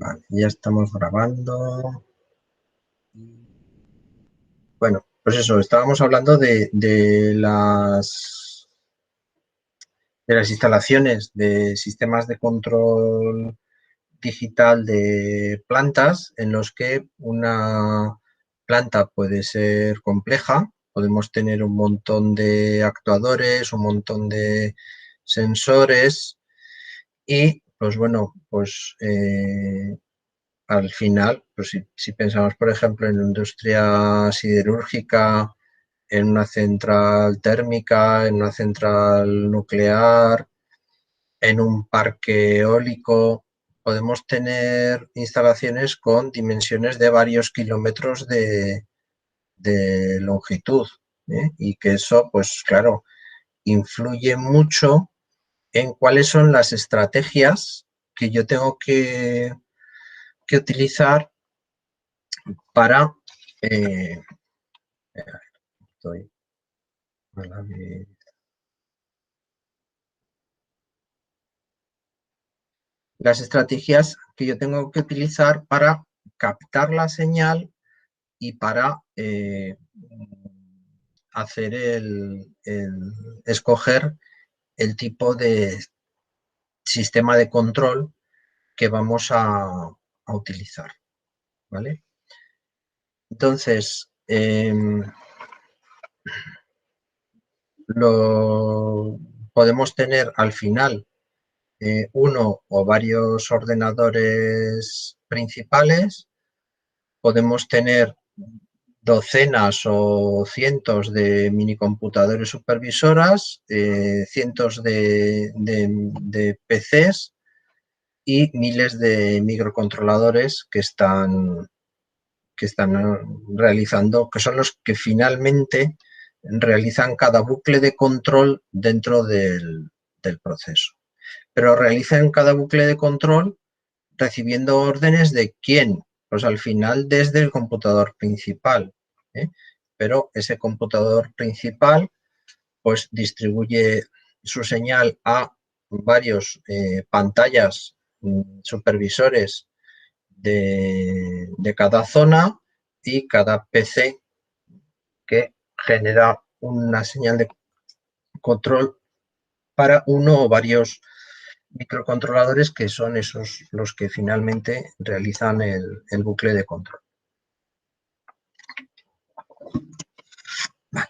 Vale, ya estamos grabando. Bueno, pues eso, estábamos hablando de las instalaciones de sistemas de control digital de plantas en los que una planta puede ser compleja. Podemos tener un montón de actuadores, un montón de sensores y, pues bueno, al final, pues si pensamos, por ejemplo, en la industria siderúrgica, en una central térmica, en una central nuclear, en un parque eólico, podemos tener instalaciones con dimensiones de varios kilómetros de longitud, ¿eh? Y que eso, pues claro, influye mucho en cuáles son las estrategias que yo tengo que utilizar para estoy a la vez. Las estrategias que yo tengo que utilizar para captar la señal y para hacer escoger el tipo de sistema de control que vamos a utilizar, ¿vale? Entonces, podemos tener al final uno o varios ordenadores principales, podemos tener docenas o cientos de minicomputadores supervisoras, cientos de PCs y miles de microcontroladores que están realizando, que son los que finalmente realizan cada bucle de control dentro del proceso. Pero realizan cada bucle de control recibiendo órdenes de quién, pues al final desde el computador principal, ¿eh? Pero ese computador principal pues distribuye su señal a varios pantallas supervisores de cada zona y cada PC que genera una señal de control para uno o varios microcontroladores que son esos los que finalmente realizan el bucle de control. Vale.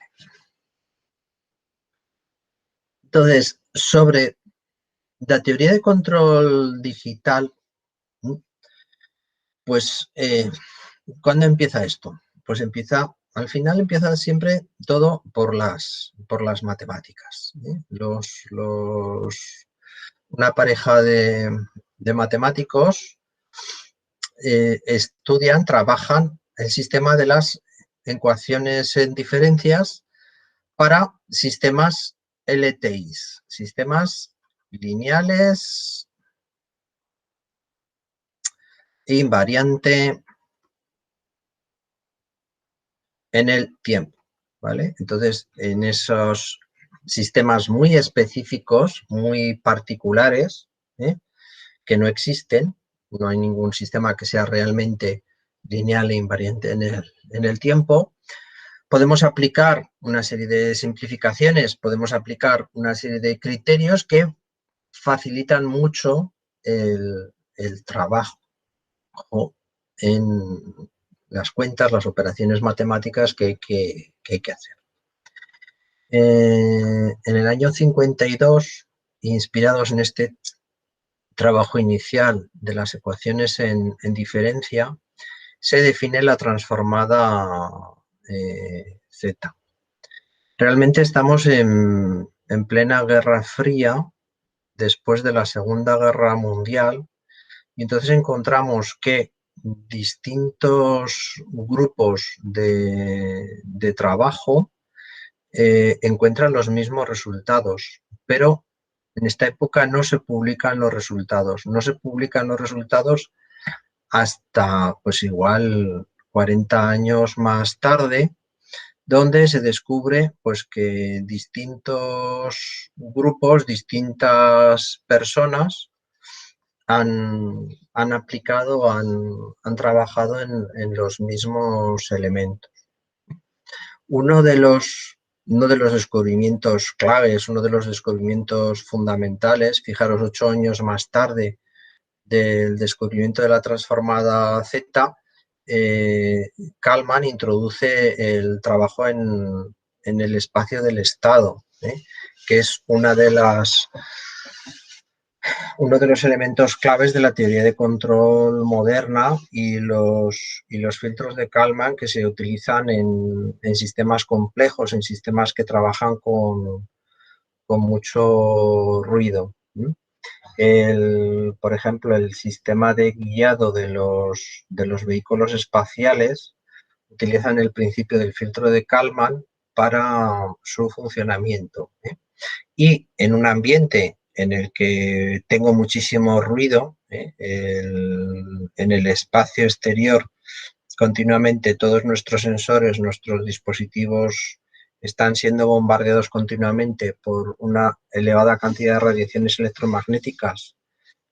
Entonces, sobre la teoría de control digital, pues, ¿cuándo empieza esto? Pues al final empieza siempre todo por las matemáticas, ¿eh? Una pareja de matemáticos estudian, trabajan el sistema de las ecuaciones en diferencias para sistemas LTIs, sistemas lineales, invariante en el tiempo, ¿vale? Entonces, en esos sistemas muy específicos, muy particulares, que no existen, no hay ningún sistema que sea realmente lineal e invariante en el tiempo, podemos aplicar una serie de simplificaciones, podemos aplicar una serie de criterios que facilitan mucho el trabajo en las cuentas, las operaciones matemáticas que hay que hacer. En el año 52, inspirados en este trabajo inicial de las ecuaciones en diferencia, se define la transformada Z. Realmente estamos en plena Guerra Fría, después de la Segunda Guerra Mundial, y entonces encontramos que distintos grupos de trabajo encuentran los mismos resultados, pero en esta época no se publican los resultados. No se publican los resultados hasta, pues igual, 40 años más tarde, donde se descubre pues que distintos grupos, distintas personas han aplicado, han trabajado en los mismos elementos. Uno de los descubrimientos claves, uno de los descubrimientos fundamentales, fijaros, 8 años más tarde del descubrimiento de la transformada Z, Kalman introduce el trabajo en el espacio del estado, que es uno de los elementos claves de la teoría de control moderna, y los filtros de Kalman que se utilizan en sistemas complejos, en sistemas que trabajan con mucho ruido. Por ejemplo, el sistema de guiado de los vehículos espaciales utilizan el principio del filtro de Kalman para su funcionamiento. Y en un ambiente en el que tengo muchísimo ruido, en el espacio exterior, continuamente todos nuestros sensores, nuestros dispositivos están siendo bombardeados continuamente por una elevada cantidad de radiaciones electromagnéticas,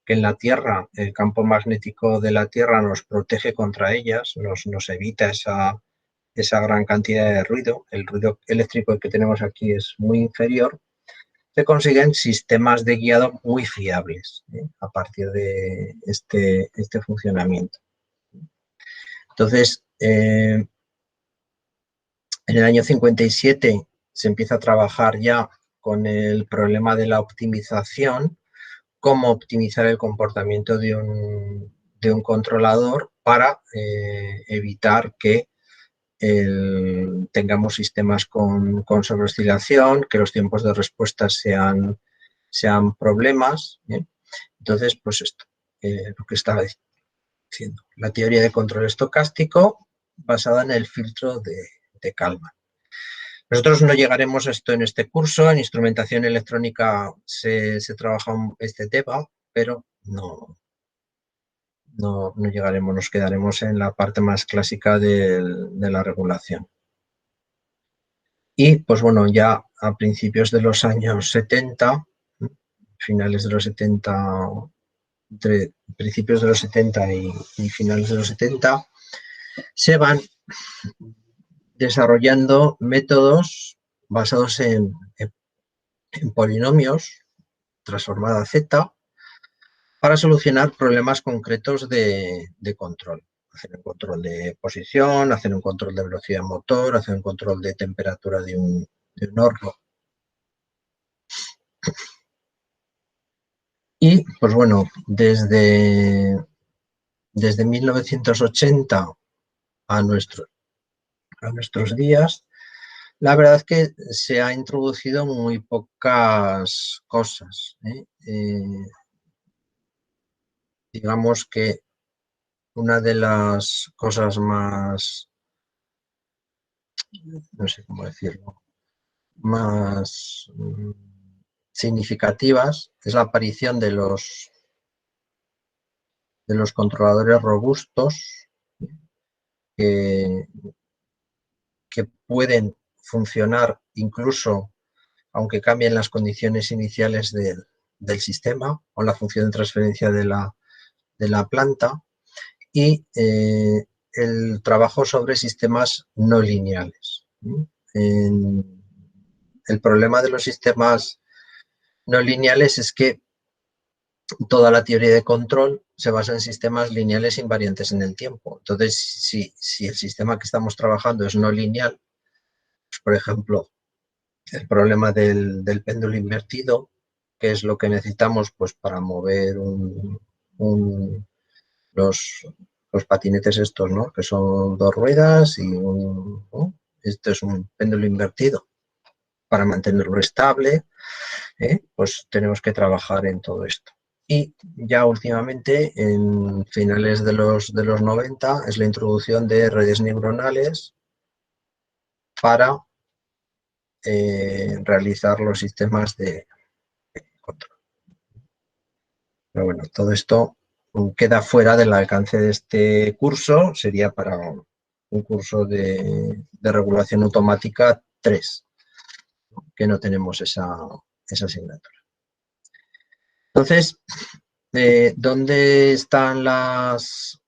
que en la Tierra, el campo magnético de la Tierra nos protege contra ellas, nos evita esa gran cantidad de ruido. El ruido eléctrico que tenemos aquí es muy inferior. Se consiguen sistemas de guiado muy fiables a partir de este funcionamiento. Entonces, en el año 57 se empieza a trabajar ya con el problema de la optimización, cómo optimizar el comportamiento de un controlador para evitar que tengamos sistemas con sobreoscilación, que los tiempos de respuesta sean problemas. Entonces, pues esto, lo que estaba diciendo, la teoría de control estocástico basada en el filtro de Kalman. Nosotros no llegaremos a esto en este curso. En instrumentación electrónica se trabaja este tema, pero no llegaremos, nos quedaremos en la parte más clásica de la regulación. Y pues bueno, ya a principios de los años 70, finales de los 70, entre principios de los 70 y finales de los 70, se van desarrollando métodos basados en polinomios, transformada Z, para solucionar problemas concretos de control. Hacer un control de posición, hacer un control de velocidad motor, hacer un control de temperatura de un horno. Y, pues bueno, desde 1980 a nuestros días, la verdad es que se ha introducido muy pocas cosas. Digamos que una de las cosas más, no sé cómo decirlo, más significativas es la aparición de los controladores robustos que pueden funcionar incluso aunque cambien las condiciones iniciales del sistema o la función de transferencia de la planta, y el trabajo sobre sistemas no lineales. El problema de los sistemas no lineales es que toda la teoría de control se basa en sistemas lineales invariantes en el tiempo. Entonces, si el sistema que estamos trabajando es no lineal, pues, por ejemplo, el problema del péndulo invertido, que es lo que necesitamos pues, para mover los patinetes estos, ¿no? Que son 2 ruedas y ¿no? Esto es un péndulo invertido. Para mantenerlo estable, pues tenemos que trabajar en todo esto. Y ya últimamente, en finales de los 90, es la introducción de redes neuronales para realizar los sistemas de control. Pero bueno, todo esto queda fuera del alcance de este curso, sería para un curso de regulación automática 3, que no tenemos esa asignatura. Entonces, ¿Dónde están las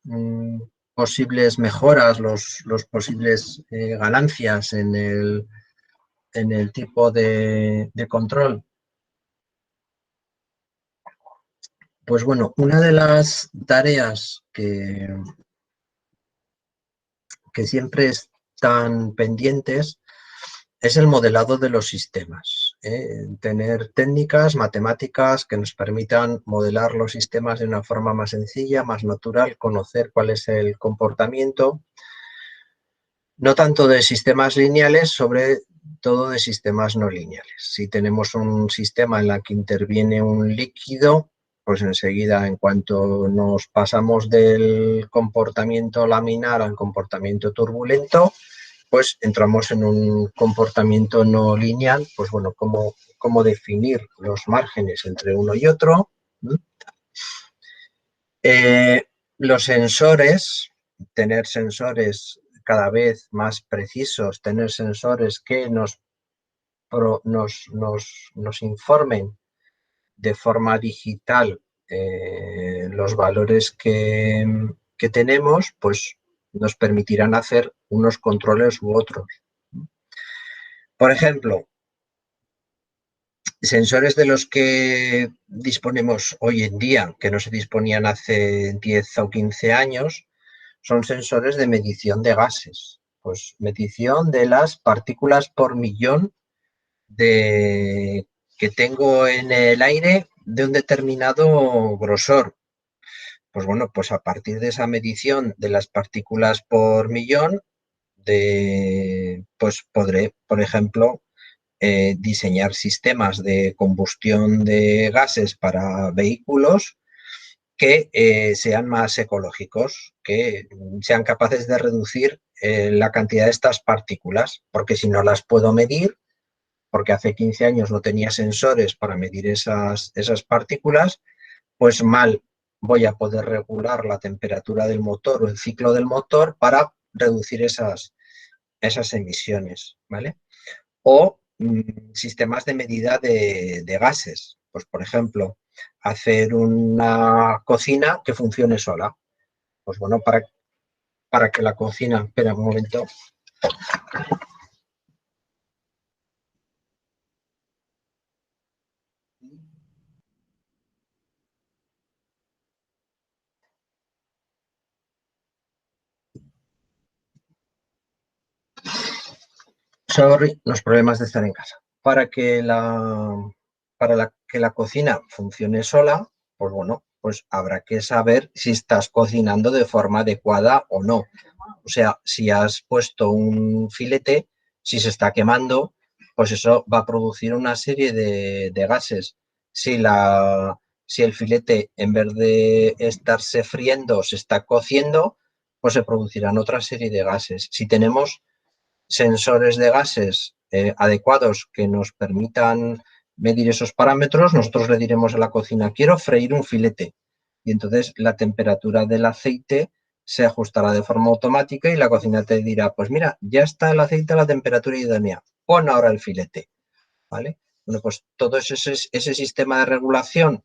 posibles mejoras, los posibles ganancias en el tipo de control? Pues bueno, una de las tareas que siempre están pendientes es el modelado de los sistemas. Tener técnicas matemáticas que nos permitan modelar los sistemas de una forma más sencilla, más natural, conocer cuál es el comportamiento, no tanto de sistemas lineales, sobre todo de sistemas no lineales. Si tenemos un sistema en el que interviene un líquido, pues enseguida, en cuanto nos pasamos del comportamiento laminar al comportamiento turbulento, pues entramos en un comportamiento no lineal. Pues bueno, cómo definir los márgenes entre uno y otro. Los sensores, tener sensores cada vez más precisos, tener sensores que nos informen de forma digital los valores que tenemos, pues nos permitirán hacer unos controles u otros. Por ejemplo, sensores de los que disponemos hoy en día, que no se disponían hace 10 o 15 años, son sensores de medición de gases. Pues medición de las partículas por millón que tengo en el aire de un determinado grosor. Pues bueno, pues a partir de esa medición de las partículas por millón, pues podré, por ejemplo, diseñar sistemas de combustión de gases para vehículos que sean más ecológicos, que sean capaces de reducir la cantidad de estas partículas, porque si no las puedo medir, porque hace 15 años no tenía sensores para medir esas partículas, pues mal voy a poder regular la temperatura del motor o el ciclo del motor para reducir esas emisiones, ¿vale? O sistemas de medida de gases. Pues, por ejemplo, hacer una cocina que funcione sola. Pues bueno, para que la cocina, espera un momento. Sorry, los problemas de estar en casa. Que la cocina funcione sola, pues bueno, pues habrá que saber si estás cocinando de forma adecuada o no. O sea, si has puesto un filete, si se está quemando, pues eso va a producir una serie de gases. Si, si el filete, en vez de estarse friendo, se está cociendo, pues se producirán otra serie de gases. Si tenemos sensores de gases adecuados que nos permitan medir esos parámetros, nosotros le diremos a la cocina: quiero freír un filete. Y entonces la temperatura del aceite se ajustará de forma automática y la cocina te dirá: pues mira, ya está el aceite a la temperatura idónea, pon ahora el filete, ¿vale? Bueno, pues todo ese sistema de regulación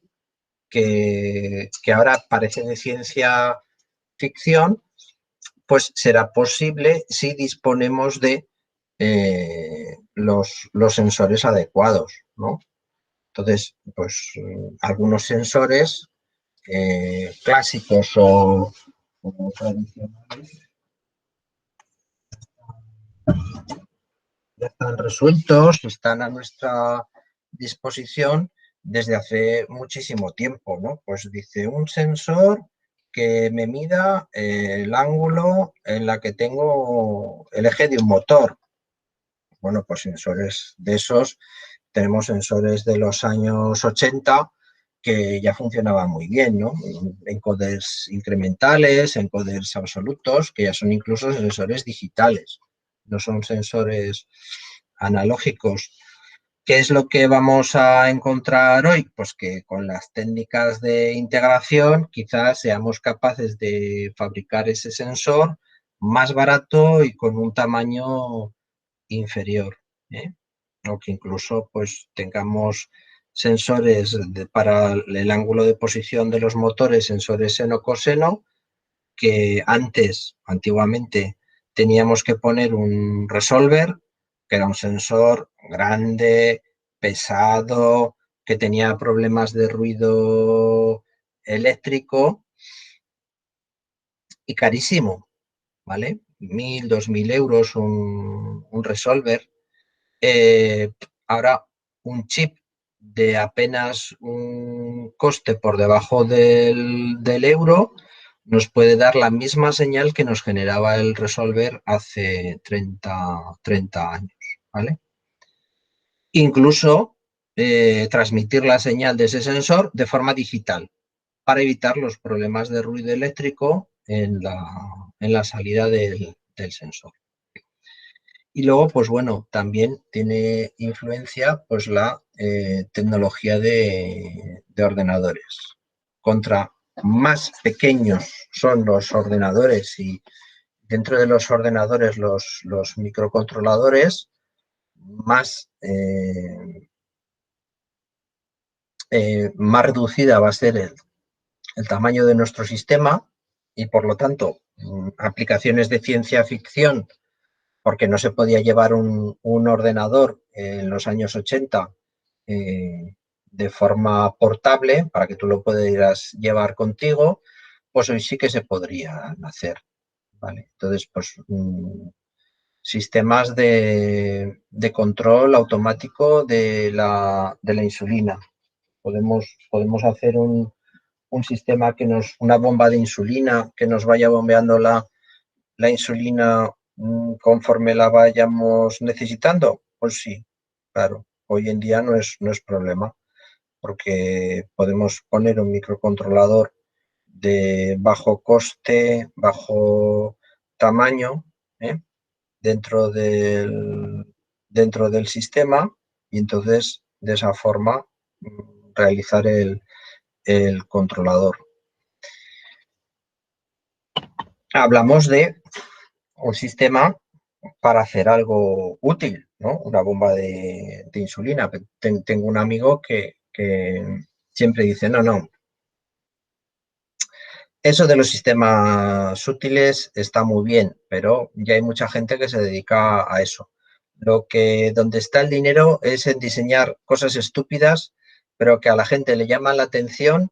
que ahora parece de ciencia ficción, pues será posible si disponemos de los sensores adecuados, ¿no? Entonces, pues algunos sensores clásicos o tradicionales ya están resueltos, están a nuestra disposición desde hace muchísimo tiempo, ¿no? Pues dice: un sensor que me mida el ángulo en la que tengo el eje de un motor. Bueno, pues sensores de esos, tenemos sensores de los años 80 que ya funcionaban muy bien, ¿no? Encoders incrementales, encoders absolutos, que ya son incluso sensores digitales, no son sensores analógicos. ¿Qué es lo que vamos a encontrar hoy? Pues que con las técnicas de integración quizás seamos capaces de fabricar ese sensor más barato y con un tamaño inferior, ¿eh? O que incluso pues tengamos sensores para el ángulo de posición de los motores, sensores seno-coseno, que antiguamente, teníamos que poner un resolver, que era un sensor grande, pesado, que tenía problemas de ruido eléctrico y carísimo, ¿vale? 1.000, 2.000 euros un resolver. Ahora, un chip de apenas un coste por debajo del euro nos puede dar la misma señal que nos generaba el resolver hace 30 años, ¿vale? Incluso transmitir la señal de ese sensor de forma digital para evitar los problemas de ruido eléctrico en la salida del sensor. Y luego, pues bueno, también tiene influencia pues la tecnología de ordenadores. Contra más pequeños son los ordenadores y dentro de los ordenadores los microcontroladores, más reducida va a ser el tamaño de nuestro sistema y por lo tanto aplicaciones de ciencia ficción, porque no se podía llevar un ordenador en los años 80 de forma portable para que tú lo pudieras llevar contigo, pues hoy sí que se podrían hacer, ¿vale? Entonces, pues sistemas de control automático de la insulina. Podemos hacer un sistema una bomba de insulina que nos vaya bombeando la insulina conforme la vayamos necesitando. Pues sí, claro, hoy en día no es problema, porque podemos poner un microcontrolador de bajo coste, bajo tamaño, ¿eh? dentro del sistema y entonces de esa forma realizar el controlador. Hablamos de un sistema para hacer algo útil, ¿no? Una bomba de insulina. Tengo un amigo que siempre dice, no, eso de los sistemas útiles está muy bien, pero ya hay mucha gente que se dedica a eso. Donde está el dinero es en diseñar cosas estúpidas, pero que a la gente le llaman la atención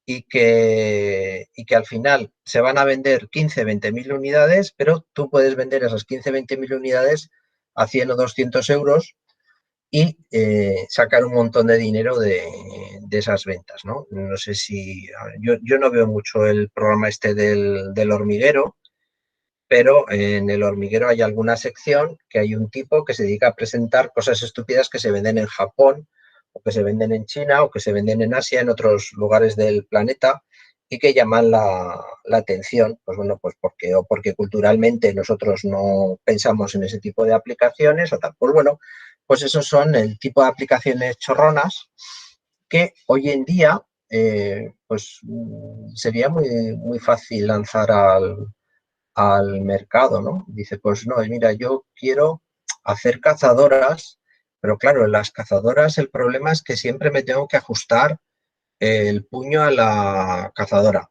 y que al final se van a vender 15, 20.000 unidades, pero tú puedes vender esas 15, 20.000 unidades a 100 o 200 euros y sacar un montón de dinero de esas ventas, ¿no? No sé si... Yo no veo mucho el programa este del hormiguero, pero en el hormiguero hay alguna sección que hay un tipo que se dedica a presentar cosas estúpidas que se venden en Japón o que se venden en China o que se venden en Asia, en otros lugares del planeta y que llaman la atención, pues bueno, pues porque culturalmente nosotros no pensamos en ese tipo de aplicaciones o tal. Pues bueno, pues esos son el tipo de aplicaciones chorronas que hoy en día pues sería muy fácil lanzar al mercado, ¿no? Dice, pues no, mira, yo quiero hacer cazadoras, pero claro, en las cazadoras el problema es que siempre me tengo que ajustar el puño a la cazadora.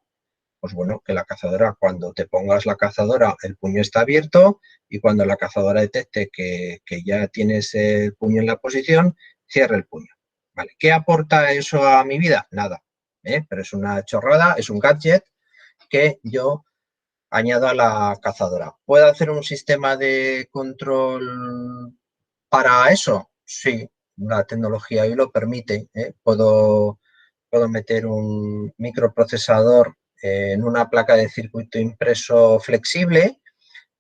Pues bueno, que la cazadora, cuando te pongas la cazadora, el puño está abierto y cuando la cazadora detecte que ya tienes el puño en la posición, cierra el puño. ¿Vale? ¿Qué aporta eso a mi vida? Nada, pero es una chorrada, es un gadget que yo añado a la cazadora. ¿Puedo hacer un sistema de control para eso? Sí, la tecnología hoy lo permite. Puedo meter un microprocesador en una placa de circuito impreso flexible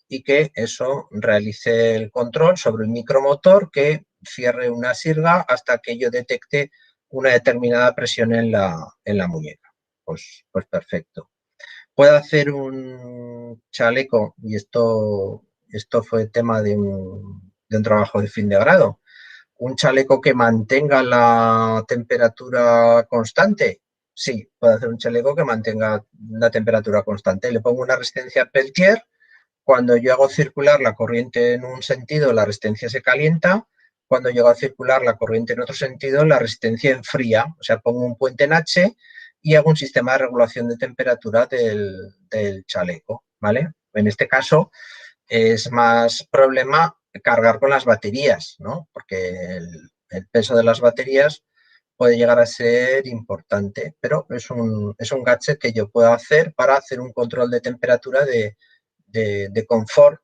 y que eso realice el control sobre un micromotor que cierre una sirga hasta que yo detecte una determinada presión en la muñeca. Pues perfecto. Puedo hacer un chaleco, y esto fue tema de un trabajo de fin de grado, un chaleco que mantenga la temperatura constante. Sí, puedo hacer un chaleco que mantenga la temperatura constante. Le pongo una resistencia Peltier. Cuando yo hago circular la corriente en un sentido, la resistencia se calienta. cuando llega a circular la corriente en otro sentido, la resistencia enfría. O sea, pongo un puente en H y hago un sistema de regulación de temperatura del chaleco, ¿vale? En este caso es más problema cargar con las baterías, ¿no? Porque el peso de las baterías puede llegar a ser importante, pero es un gadget que yo puedo hacer para hacer un control de temperatura de confort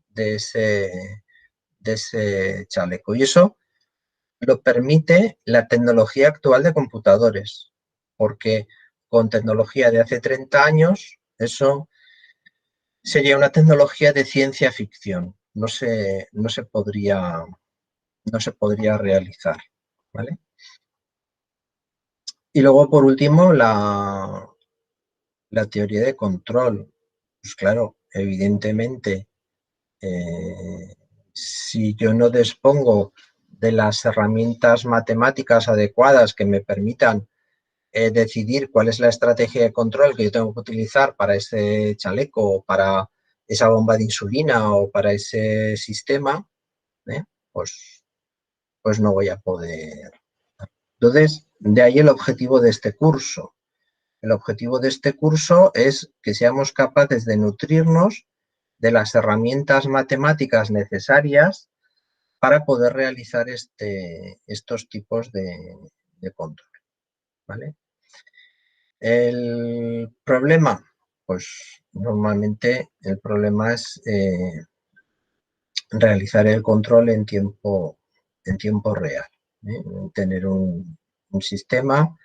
de ese chaleco. Y eso lo permite la tecnología actual de computadores, porque con tecnología de hace 30 años, eso sería una tecnología de ciencia ficción. No se podría realizar, ¿vale? Y luego, por último, la teoría de control. Pues claro, evidentemente, si yo no dispongo de las herramientas matemáticas adecuadas que me permitan decidir cuál es la estrategia de control que yo tengo que utilizar para ese chaleco o para esa bomba de insulina o para ese sistema, ¿eh? pues no voy a poder. Entonces, de ahí el objetivo de este curso. El objetivo de este curso es que seamos capaces de nutrirnos de las herramientas matemáticas necesarias para poder realizar estos tipos de control, ¿vale? El problema, pues normalmente el problema es realizar el control en tiempo real, ¿eh? Tener un sistema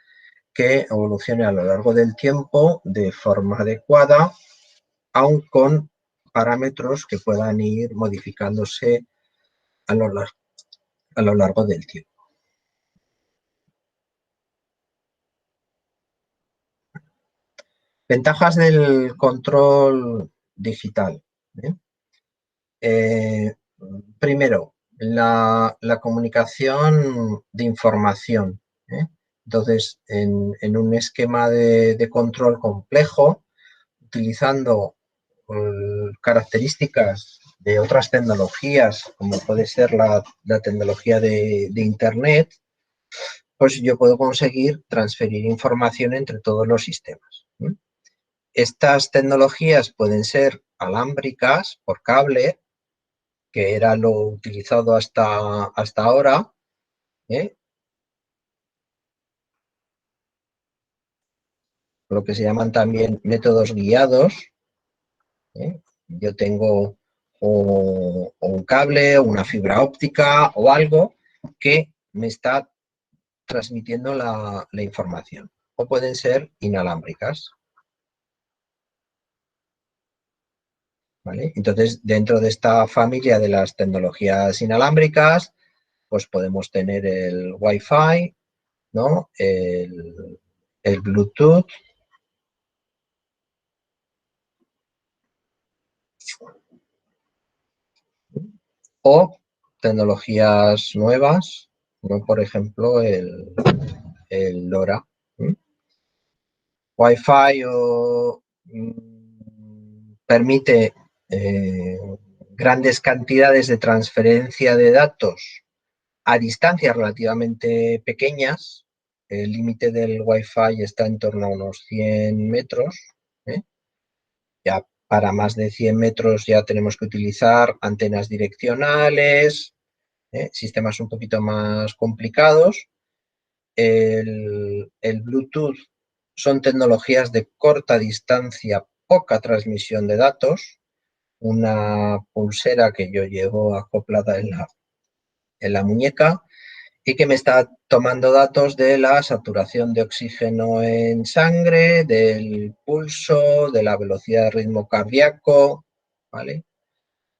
que evolucione a lo largo del tiempo de forma adecuada, aun con parámetros que puedan ir modificándose a lo largo del tiempo. Ventajas del control digital, ¿eh? Primero, la comunicación de información, ¿eh? Entonces, en un esquema de control complejo, utilizando características de otras tecnologías, como puede ser la tecnología de Internet, pues yo puedo conseguir transferir información entre todos los sistemas, ¿eh? Estas tecnologías pueden ser alámbricas por cable, que era lo utilizado hasta ahora, ¿eh? Lo que se llaman también métodos guiados, ¿eh? Yo tengo o un cable, o una fibra óptica o algo que me está transmitiendo la información. O pueden ser inalámbricas, ¿vale? Entonces, dentro de esta familia de las tecnologías inalámbricas, pues podemos tener el Wi-Fi, ¿no? El Bluetooth o tecnologías nuevas, como por ejemplo el LoRa. Wi-Fi permite grandes cantidades de transferencia de datos a distancias relativamente pequeñas. El límite del Wi-Fi está en torno a unos 100 metros, ¿eh? Ya para más de 100 metros ya tenemos que utilizar antenas direccionales, sistemas un poquito más complicados. El Bluetooth son tecnologías de corta distancia, poca transmisión de datos. Una pulsera que yo llevo acoplada en la muñeca y que me está tomando datos de la saturación de oxígeno en sangre, del pulso, de la velocidad de ritmo cardíaco, ¿vale?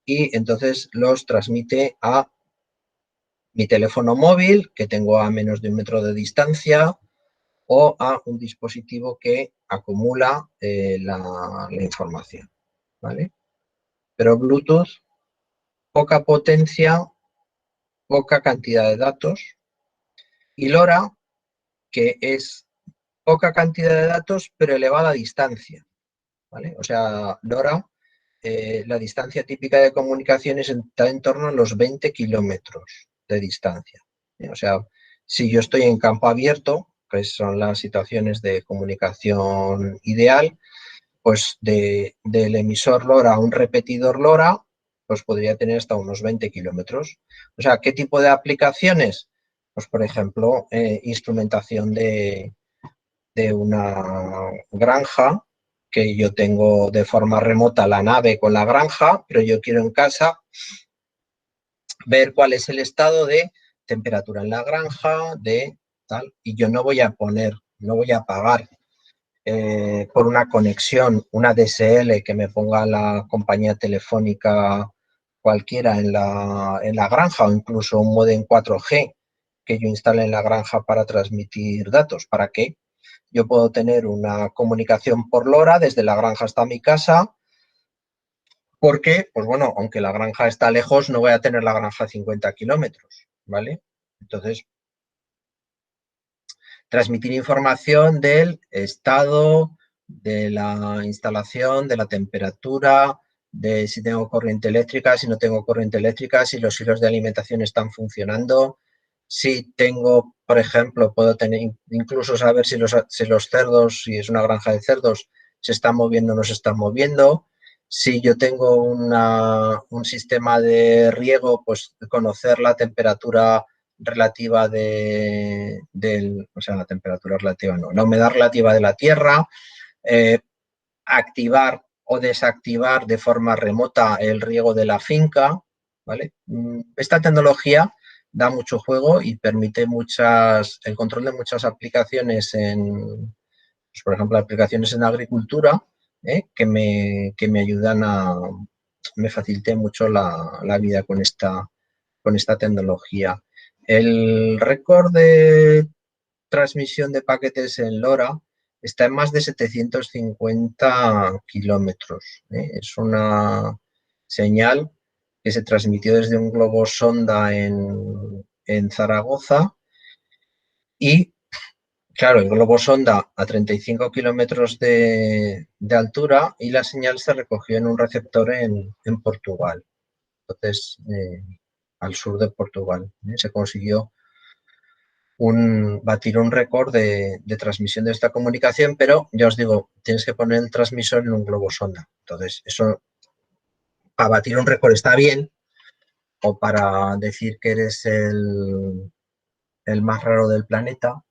Y entonces los transmite a mi teléfono móvil, que tengo a menos de 1 metro de distancia, o a un dispositivo que acumula la información, ¿vale? Pero Bluetooth, poca potencia, poca cantidad de datos, y LoRa, que es poca cantidad de datos, pero elevada distancia, ¿vale? O sea, LoRa, la distancia típica de comunicación está en torno a los 20 kilómetros, de distancia. O sea, si yo estoy en campo abierto, que son las situaciones de comunicación ideal, pues del emisor LoRa a un repetidor LoRa, pues podría tener hasta unos 20 kilómetros. O sea, ¿qué tipo de aplicaciones? Pues, por ejemplo, instrumentación de una granja, que yo tengo de forma remota la nave con la granja, pero yo quiero en casa ver cuál es el estado de temperatura en la granja, de tal, y yo no voy a pagar por una conexión, una DSL que me ponga la compañía telefónica cualquiera en la granja, o incluso un módem 4G que yo instale en la granja para transmitir datos. ¿Para qué? Yo puedo tener una comunicación por LoRa desde la granja hasta mi casa, porque, pues bueno, aunque la granja está lejos, no voy a tener la granja a 50 kilómetros, ¿vale? Entonces, transmitir información del estado, de la instalación, de la temperatura, de si tengo corriente eléctrica, si no tengo corriente eléctrica, si los hilos de alimentación están funcionando, si tengo, por ejemplo, puedo tener, incluso saber si los cerdos, si es una granja de cerdos, se están moviendo o no se están moviendo. Si yo tengo un sistema de riego, pues conocer la temperatura relativa o sea, la temperatura relativa no, la humedad relativa de la tierra, activar o desactivar de forma remota el riego de la finca, ¿vale? Esta tecnología da mucho juego y permite el control de muchas aplicaciones pues, por ejemplo, aplicaciones en agricultura, que me ayudan me facilite mucho la vida con esta tecnología. El récord de transmisión de paquetes en LoRa está en más de 750 kilómetros. Es una señal que se transmitió desde un globo sonda en Zaragoza y, claro, el globo sonda a 35 kilómetros de altura, y la señal se recogió en un receptor en Portugal. Entonces, al sur de Portugal, se consiguió batir un récord de transmisión de esta comunicación, pero ya os digo, tienes que poner el transmisor en un globo sonda. Entonces, eso, para batir un récord está bien, o para decir que eres el más raro del planeta,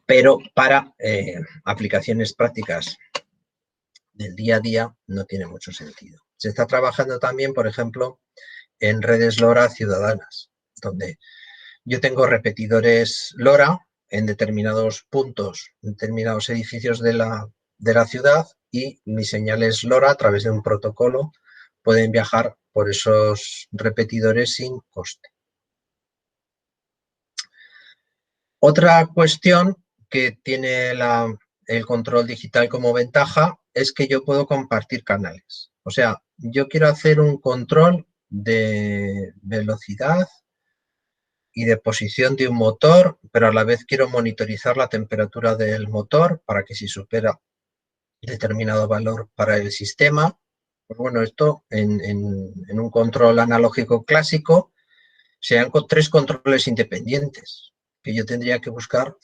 pero para aplicaciones prácticas del día a día no tiene mucho sentido. Se está trabajando también, por ejemplo, en redes LoRa ciudadanas, donde yo tengo repetidores LoRa en determinados puntos, en determinados edificios de la ciudad, y mis señales LoRa, a través de un protocolo, pueden viajar por esos repetidores sin coste. Otra cuestión que tiene el control digital como ventaja es que yo puedo compartir canales. O sea, yo quiero hacer un control de velocidad y de posición de un motor, pero a la vez quiero monitorizar la temperatura del motor para que, si supera determinado valor para el sistema, pues bueno, esto en un control analógico clásico serían 3 controles independientes que yo tendría que buscar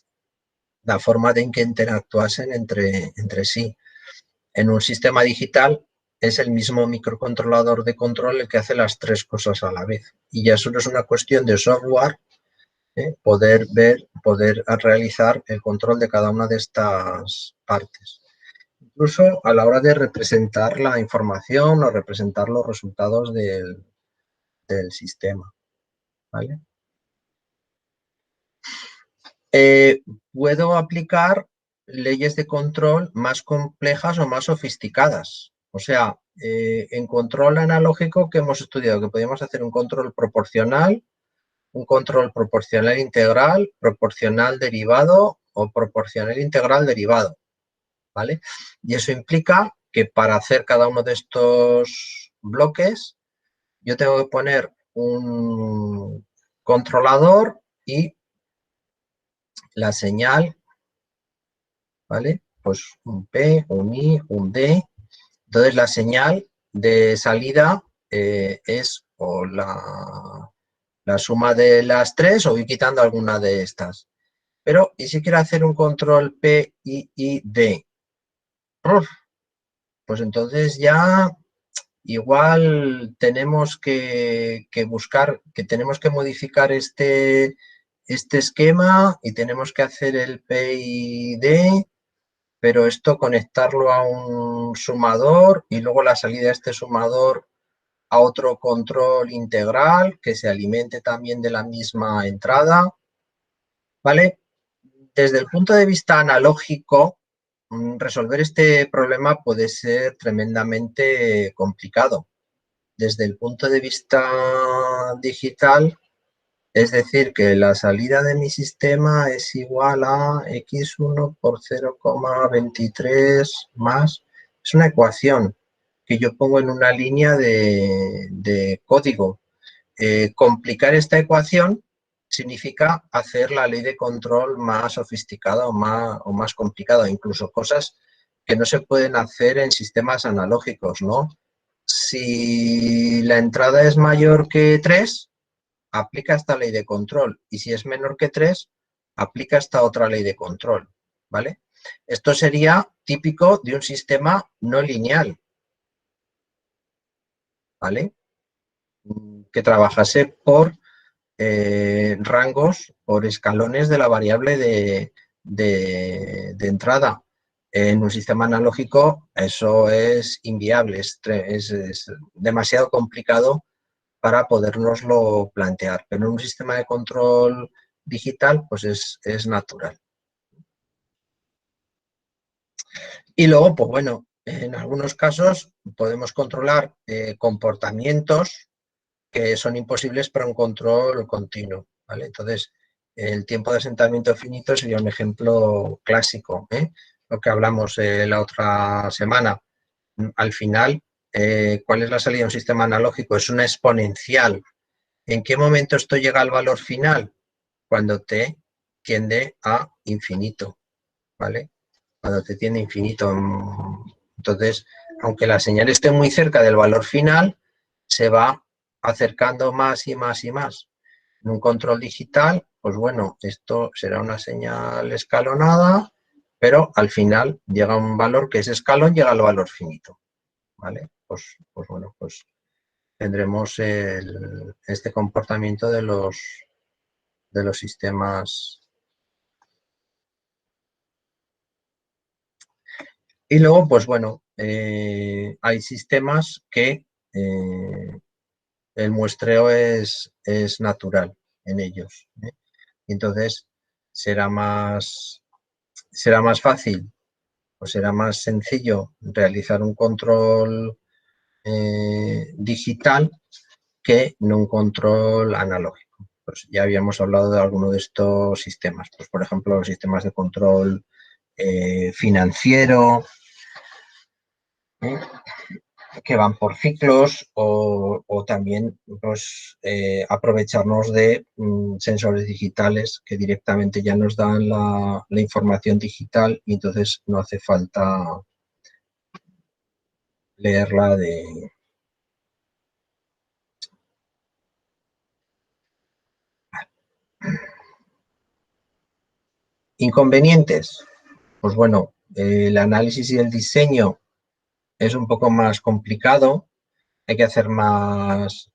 la forma de que interactuasen entre sí. En un sistema digital es el mismo microcontrolador de control el que hace las 3 cosas a la vez, y ya solo es una cuestión de software, poder realizar el control de cada una de estas partes. Incluso a la hora de representar la información o representar los resultados del sistema, ¿vale? Puedo aplicar leyes de control más complejas o más sofisticadas. O sea, en control analógico, que hemos estudiado que podíamos hacer un control proporcional integral, proporcional derivado o proporcional integral derivado, ¿vale? Y eso implica que para hacer cada uno de estos bloques yo tengo que poner un controlador y la señal, ¿vale? Pues un P, un I, un D. Entonces la señal de salida es o la suma de las tres o ir quitando alguna de estas. Pero, ¿y si quiero hacer un control P, I, D? Pues entonces ya igual tenemos que buscar, que tenemos que modificar este esquema y tenemos que hacer el PID, pero esto conectarlo a un sumador y luego la salida de este sumador a otro control integral que se alimente también de la misma entrada, ¿vale? Desde el punto de vista analógico, resolver este problema puede ser tremendamente complicado. Desde el punto de vista digital, es decir, que la salida de mi sistema es igual a x1 por 0,23 más. Es una ecuación que yo pongo en una línea de código. Complicar esta ecuación significa hacer la ley de control más sofisticada o más complicada, incluso cosas que no se pueden hacer en sistemas analógicos, ¿no? Si la entrada es mayor que 3, aplica esta ley de control. Y si es menor que 3, aplica esta otra ley de control, ¿vale? Esto sería típico de un sistema no lineal, ¿vale? Que trabajase por rangos, por escalones de la variable de entrada. En un sistema analógico eso es inviable, es demasiado complicado para podernoslo plantear, pero en un sistema de control digital pues es natural. Y luego, pues bueno, en algunos casos podemos controlar comportamientos que son imposibles para un control continuo, ¿vale? Entonces, el tiempo de asentamiento finito sería un ejemplo clásico, ¿eh? Lo que hablamos la otra semana. Al final, ¿cuál es la salida de un sistema analógico? Es una exponencial. ¿En qué momento esto llega al valor final? Cuando t tiende a infinito, ¿vale? Cuando t tiende a infinito. Entonces, aunque la señal esté muy cerca del valor final, se va acercando más y más y más. En un control digital, pues bueno, esto será una señal escalonada, pero al final llega a un valor que ese escalón llega al valor finito, ¿vale? Pues bueno, pues tendremos este comportamiento de los sistemas. Y luego, pues bueno, hay sistemas que el muestreo es natural en ellos, ¿eh? Entonces, será más fácil o será más sencillo realizar un control digital que no un control analógico. Pues ya habíamos hablado de alguno de estos sistemas, pues por ejemplo los sistemas de control financiero, que van por ciclos, o también pues, aprovecharnos de sensores digitales que directamente ya nos dan la información digital y entonces no hace falta leerla de... Inconvenientes. Pues bueno, el análisis y el diseño es un poco más complicado, hay que hacer más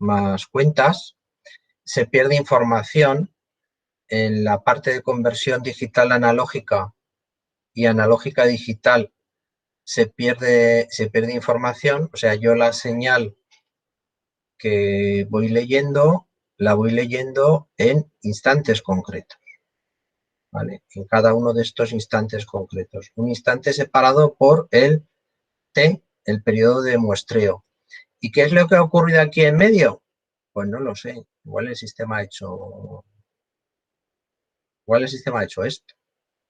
cuentas, se pierde información en la parte de conversión digital analógica y analógica digital, se pierde información, o sea, yo la señal que voy leyendo, la voy leyendo en instantes concretos, ¿vale? En cada uno de estos instantes concretos. Un instante separado por el T, el periodo de muestreo. ¿Y qué es lo que ha ocurrido aquí en medio? Pues no lo sé. Igual el sistema ha hecho esto,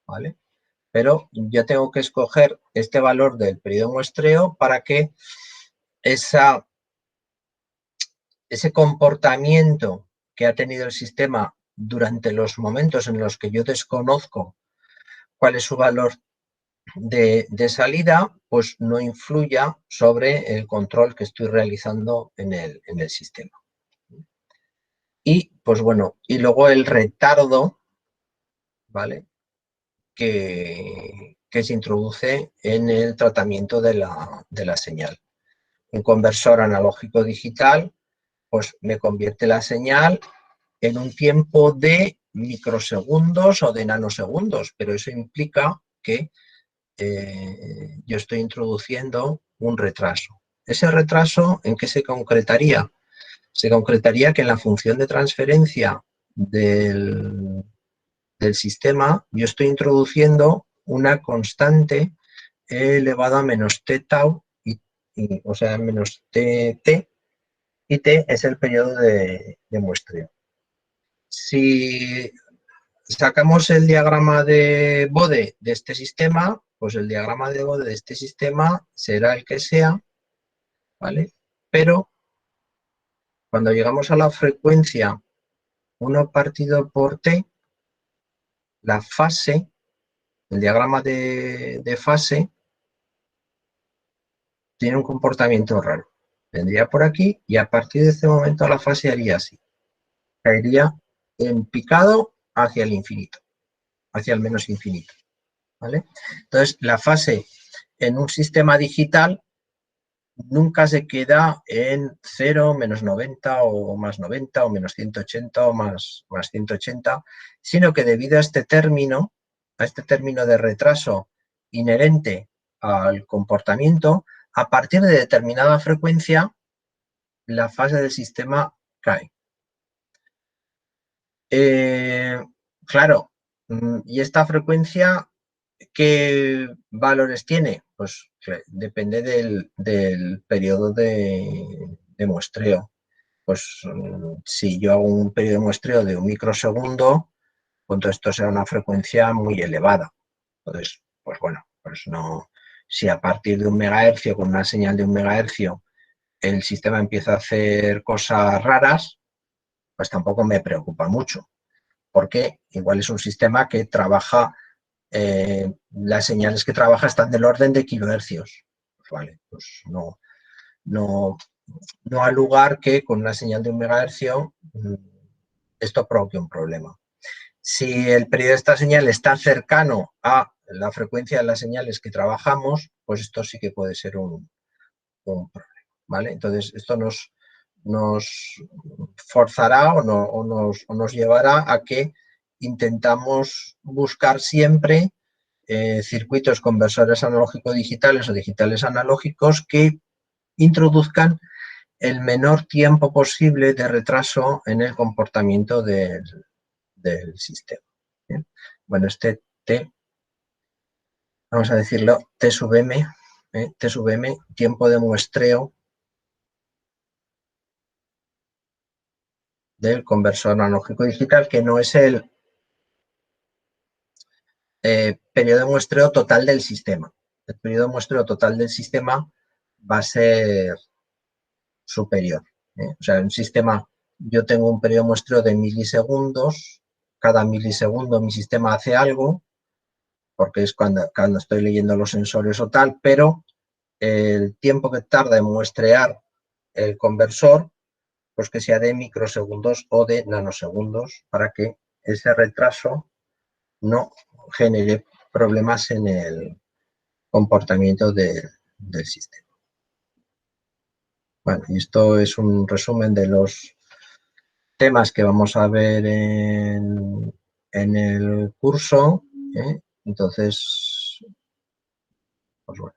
¿vale? Pero yo tengo que escoger este valor del periodo de muestreo para que ese comportamiento que ha tenido el sistema durante los momentos en los que yo desconozco cuál es su valor de salida pues no influya sobre el control que estoy realizando en el sistema. Y pues bueno, y luego el retardo, ¿vale? Que se introduce en el tratamiento de la señal. Un conversor analógico digital pues me convierte la señal en un tiempo de microsegundos o de nanosegundos, pero eso implica que yo estoy introduciendo un retraso. ¿Ese retraso en qué se concretaría? Se concretaría que en la función de transferencia del sistema yo estoy introduciendo una constante elevado a menos t tau, o sea, menos t, y t es el periodo de muestreo. Si sacamos el diagrama de Bode de este sistema, pues el diagrama de Bode de este sistema será el que sea, ¿vale? Pero cuando llegamos a la frecuencia 1 partido por t, la fase, el diagrama de fase, tiene un comportamiento raro. Vendría por aquí y a partir de este momento la fase haría así. Caería en picado hacia el infinito, hacia el menos infinito, ¿vale? Entonces, la fase en un sistema digital nunca se queda en 0, menos 90 o más 90 o menos 180 o más 180, sino que debido a este término de retraso inherente al comportamiento, a partir de determinada frecuencia, la fase del sistema cae. Claro, ¿y esta frecuencia qué valores tiene? Pues depende del periodo de muestreo. Pues si yo hago un periodo de muestreo de 1 microsegundo, pues esto será una frecuencia muy elevada. Entonces, pues bueno, pues no, si a partir de 1 megahercio, con una señal de 1 megahercio, el sistema empieza a hacer cosas raras, pues tampoco me preocupa mucho, porque igual es un sistema que trabaja, las señales que trabaja están del orden de kilohercios. Pues vale, pues no ha lugar que con una señal de 1 megahercio esto provoque un problema. Si el periodo de esta señal está cercano a la frecuencia de las señales que trabajamos, pues esto sí que puede ser un problema, ¿vale? Entonces, esto nos forzará o nos llevará a que intentamos buscar siempre circuitos conversores analógico-digitales o digitales analógicos que introduzcan el menor tiempo posible de retraso en el comportamiento del sistema. ¿Bien? Bueno, este T, vamos a decirlo, T sub M, T sub M, tiempo de muestreo del conversor analógico digital, que no es el periodo de muestreo total del sistema. El periodo de muestreo total del sistema va a ser superior. O sea, en un sistema, yo tengo un periodo de muestreo de milisegundos, cada milisegundo mi sistema hace algo, porque es cuando estoy leyendo los sensores o tal, pero el tiempo que tarda en muestrear el conversor, pues que sea de microsegundos o de nanosegundos, para que ese retraso no genere problemas en el comportamiento del sistema. Bueno, y esto es un resumen de los temas que vamos a ver en el curso. Entonces, pues bueno.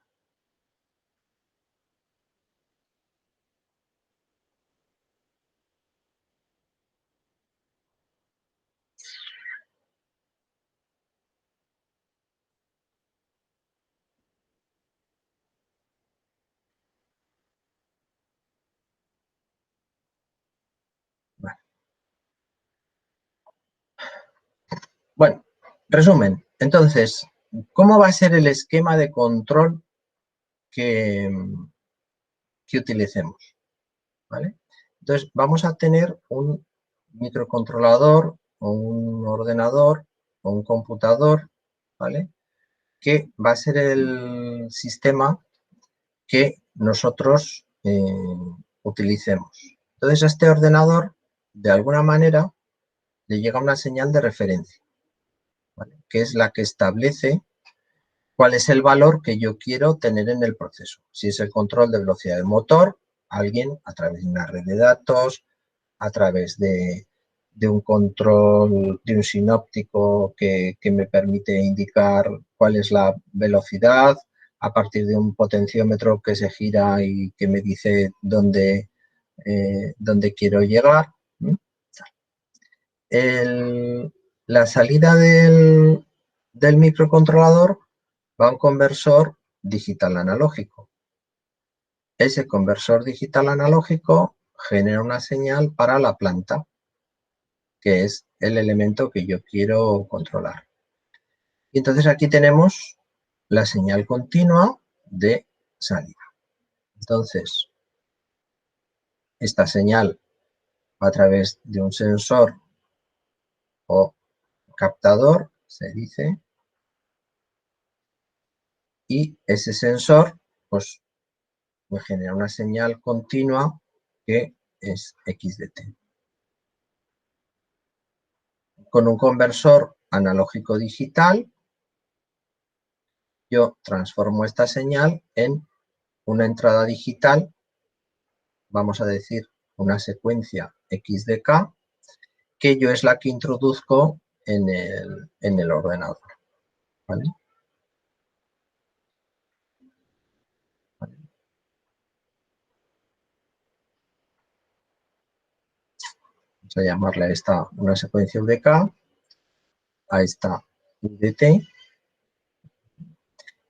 Bueno, resumen. Entonces, ¿cómo va a ser el esquema de control que utilicemos? ¿Vale? Entonces, vamos a tener un microcontrolador o un ordenador o un computador, ¿vale? que va a ser el sistema que nosotros utilicemos. Entonces, a este ordenador, de alguna manera, le llega una señal de referencia, ¿vale?, que es la que establece cuál es el valor que yo quiero tener en el proceso. Si es el control de velocidad del motor, alguien a través de una red de datos, a través de un control, de un sinóptico que me permite indicar cuál es la velocidad, a partir de un potenciómetro que se gira y que me dice dónde quiero llegar. La salida del microcontrolador va a un conversor digital analógico. Ese conversor digital analógico genera una señal para la planta, que es el elemento que yo quiero controlar. Y entonces aquí tenemos la señal continua de salida. Entonces, esta señal va a través de un sensor o captador, se dice, y ese sensor pues me genera una señal continua que es X de T. Con un conversor analógico digital, yo transformo esta señal en una entrada digital, vamos a decir una secuencia X de K, que yo es la que introduzco en el ordenador, ¿vale? Vamos a llamarle a esta una secuencia UDK, a esta UDT.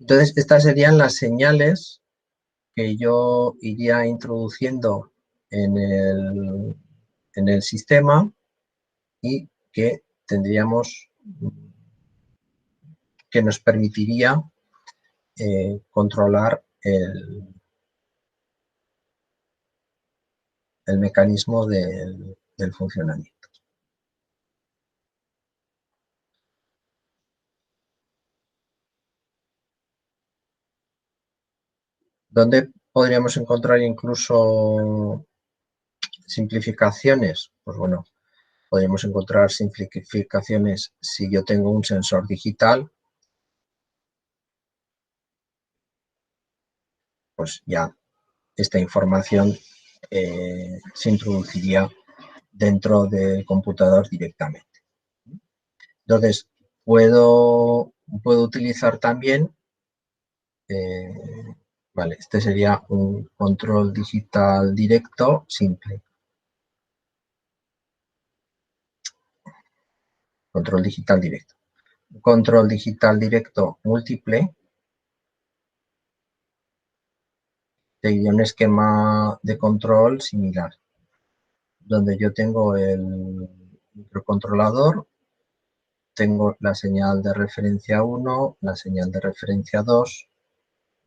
Entonces, estas serían las señales que yo iría introduciendo en el sistema y que tendríamos, que nos permitiría controlar el mecanismo del funcionamiento. ¿Dónde podríamos encontrar incluso simplificaciones? Pues bueno, podríamos encontrar simplificaciones si yo tengo un sensor digital, pues ya esta información se introduciría dentro del computador directamente. Entonces, puedo utilizar también, vale, este sería un control digital directo simple. Control digital directo. Control digital directo múltiple. Seguiría un esquema de control similar, donde yo tengo el microcontrolador, tengo la señal de referencia 1, la señal de referencia 2,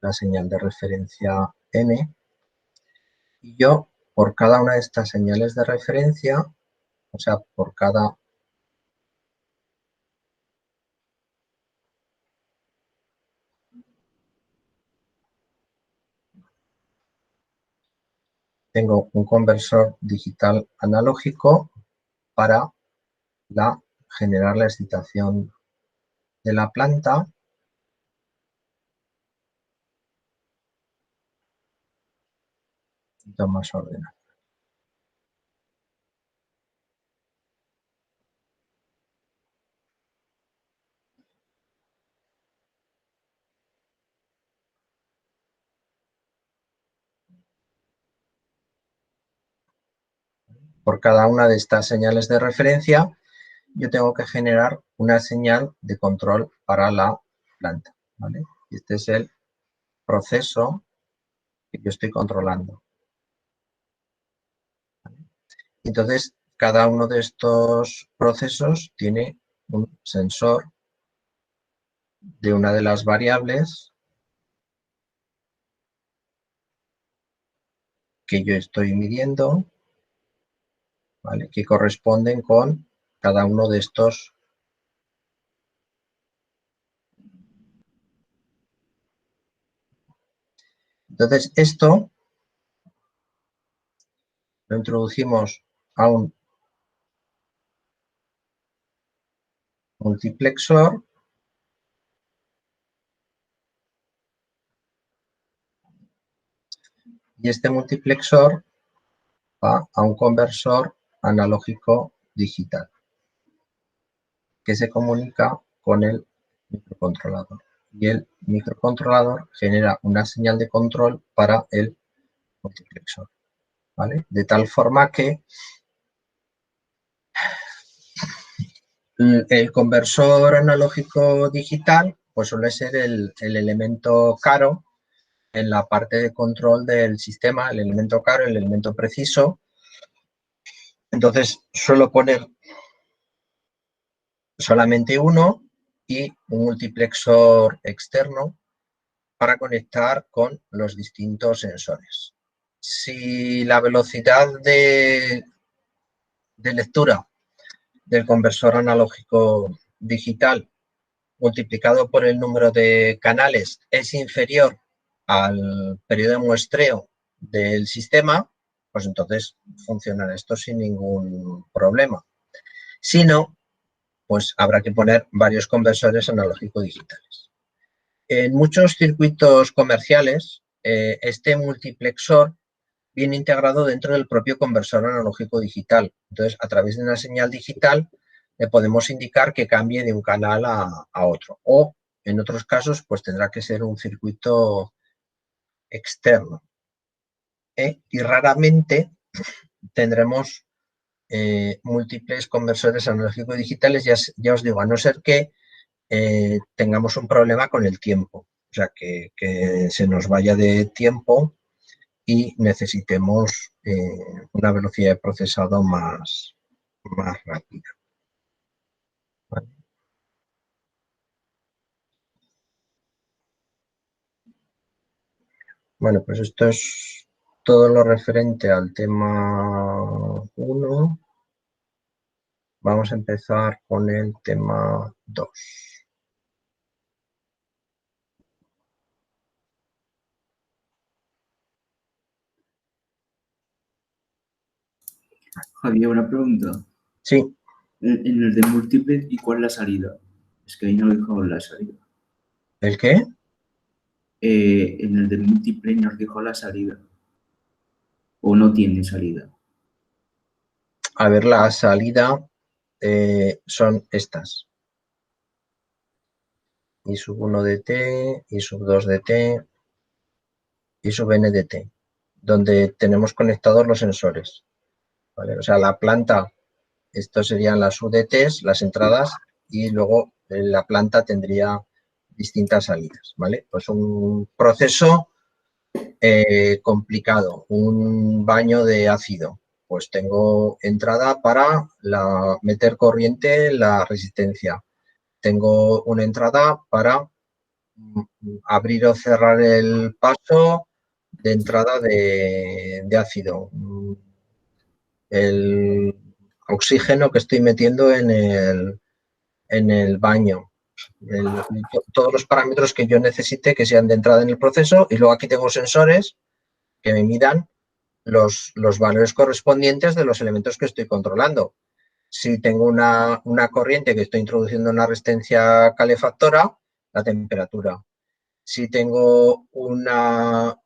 la señal de referencia N, y yo por cada una de estas señales de referencia, o sea, por cada tengo un conversor digital analógico para generar la excitación de la planta, un poquito más ordenado. Por cada una de estas señales de referencia, yo tengo que generar una señal de control para la planta, ¿vale? Este es el proceso que yo estoy controlando. Entonces, cada uno de estos procesos tiene un sensor de una de las variables que yo estoy midiendo, ¿vale?, que corresponden con cada uno de estos Entonces, esto lo introducimos a un multiplexor y este multiplexor va a un conversor analógico digital que se comunica con el microcontrolador. Y el microcontrolador genera una señal de control para el multiplexor, ¿vale? De tal forma que el conversor analógico digital pues suele ser el elemento caro en la parte de control del sistema, el elemento caro, el elemento preciso. Entonces suelo poner solamente uno y un multiplexor externo para conectar con los distintos sensores. Si la velocidad de lectura del conversor analógico digital multiplicado por el número de canales es inferior al periodo de muestreo del sistema, pues entonces funcionará esto sin ningún problema. Si no, pues habrá que poner varios conversores analógico-digitales. En muchos circuitos comerciales, este multiplexor viene integrado dentro del propio conversor analógico-digital. Entonces, a través de una señal digital, le podemos indicar que cambie de un canal a otro. O, en otros casos, pues tendrá que ser un circuito externo. Y raramente tendremos múltiples conversores analógico-digitales, ya os digo, a no ser que tengamos un problema con el tiempo, o sea, que se nos vaya de tiempo y necesitemos una velocidad de procesado más rápida. ¿Vale? Bueno, pues esto es todo lo referente al tema 1. Vamos a empezar con el tema 2. Javier, una pregunta. Sí. En el de múltiple, ¿y cuál es la salida? Es que ahí no dejamos la salida. ¿El qué? En el de múltiple nos dejó la salida. ¿O no tiene salida? A ver, la salida son estas. I sub 1 de t, I sub 2 de t, I sub n de t, donde tenemos conectados los sensores. ¿Vale? O sea, la planta, esto serían las UDTs, las entradas, y luego la planta tendría distintas salidas, ¿vale? Pues un proceso complicado, un baño de ácido. Pues tengo entrada para meter corriente en la resistencia. Tengo una entrada para abrir o cerrar el paso de entrada de ácido. El oxígeno que estoy metiendo en el baño. Todos los parámetros que yo necesite que sean de entrada en el proceso, y luego aquí tengo sensores que me midan los valores correspondientes de los elementos que estoy controlando. Si tengo una corriente que estoy introduciendo en una resistencia calefactora, la temperatura. Si tengo una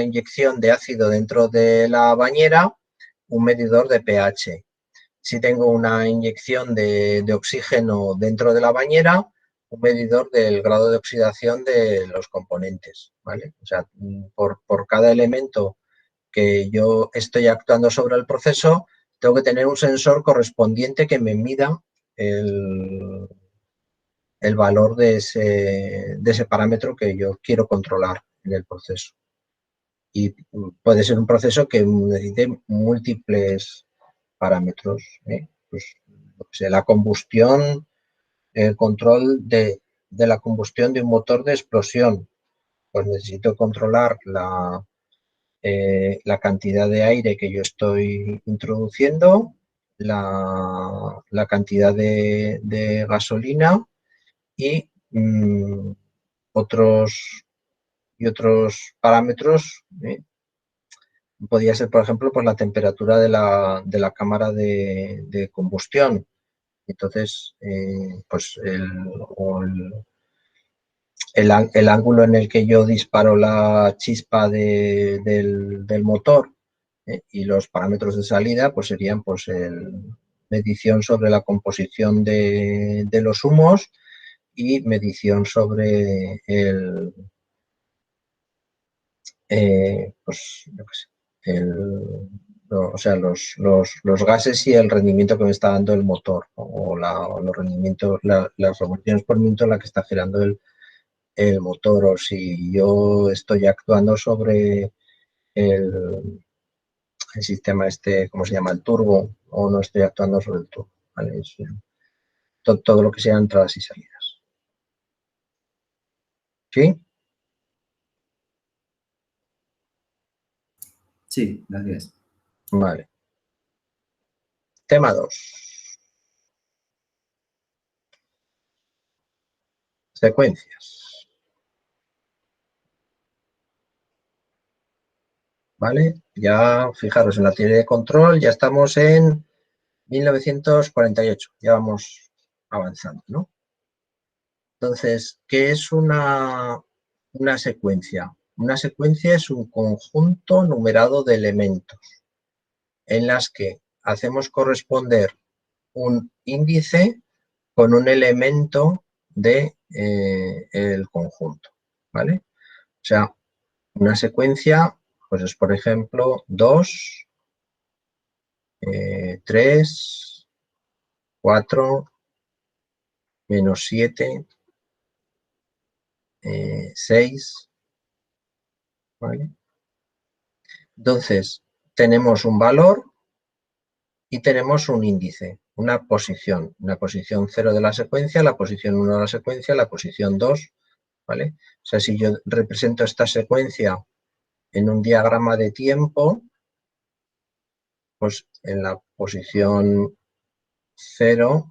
inyección de ácido dentro de la bañera, un medidor de pH. Si tengo una inyección de oxígeno dentro de la bañera, un medidor del grado de oxidación de los componentes, ¿vale? O sea, por cada elemento que yo estoy actuando sobre el proceso, tengo que tener un sensor correspondiente que me mida el valor de ese parámetro que yo quiero controlar en el proceso. Y puede ser un proceso que necesite múltiples parámetros, pues, la combustión, el control de la combustión de un motor de explosión, pues necesito controlar la cantidad de aire que yo estoy introduciendo, la cantidad de gasolina y otros y otros parámetros. Podría ser, por ejemplo, pues la temperatura de la cámara de combustión. Entonces, pues el ángulo en el que yo disparo la chispa del motor, y los parámetros de salida pues serían pues medición sobre la composición de los humos y medición sobre pues, yo qué sé, o sea, los gases y el rendimiento que me está dando el motor, ¿no? O los rendimientos, las revoluciones por minuto en la que está girando el motor, o si yo estoy actuando sobre el sistema este, ¿cómo se llama? El turbo, o no estoy actuando sobre el turbo, ¿vale? Es, todo lo que sean entradas y salidas. ¿Sí? Sí, gracias. Vale. Tema 2. Secuencias. ¿Vale? Ya, fijaros, en la teoría de control ya estamos en 1948, ya vamos avanzando, ¿no? Entonces, ¿qué es una secuencia? Una secuencia es un conjunto numerado de elementos en las que hacemos corresponder un índice con un elemento de el conjunto, ¿vale? O sea, una secuencia, pues es, por ejemplo, 2, 3, 4, menos 7, 6, ¿vale? Entonces, tenemos un valor y tenemos un índice, una posición 0 de la secuencia, la posición 1 de la secuencia, la posición 2, ¿vale? O sea, si yo represento esta secuencia en un diagrama de tiempo, pues en la posición 0,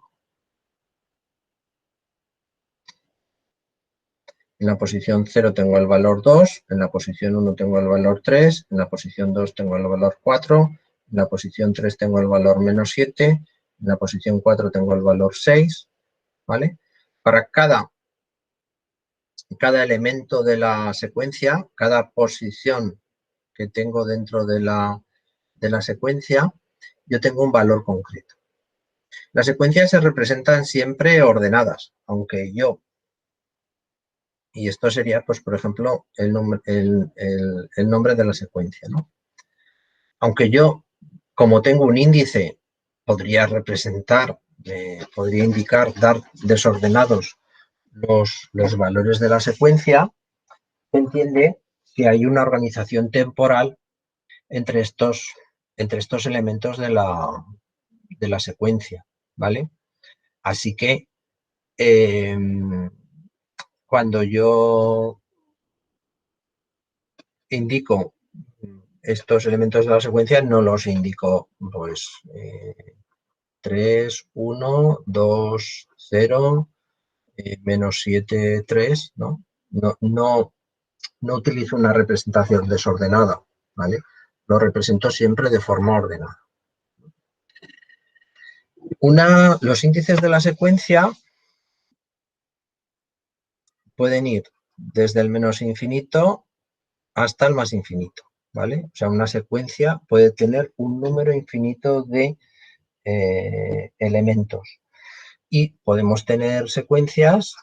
tengo el valor 2, en la posición 1 tengo el valor 3, en la posición 2 tengo el valor 4, en la posición 3 tengo el valor menos 7, en la posición 4 tengo el valor 6, ¿vale? Para cada elemento de la secuencia, cada posición que tengo dentro de la secuencia, yo tengo un valor concreto. Las secuencias se representan siempre ordenadas, aunque yo, y esto sería, pues, por ejemplo, el nombre de la secuencia, ¿no? Aunque yo, como tengo un índice, podría representar, podría indicar, dar desordenados los valores de la secuencia, se entiende que hay una organización temporal entre estos elementos de la secuencia, ¿vale? Así que cuando yo indico estos elementos de la secuencia, no los indico pues 3, 1, 2, 0, menos 7, 3, ¿no? No utilizo una representación desordenada, ¿vale? Lo represento siempre de forma ordenada. Los índices de la secuencia pueden ir desde el menos infinito hasta el más infinito, ¿vale? O sea, una secuencia puede tener un número infinito de elementos y podemos tener secuencias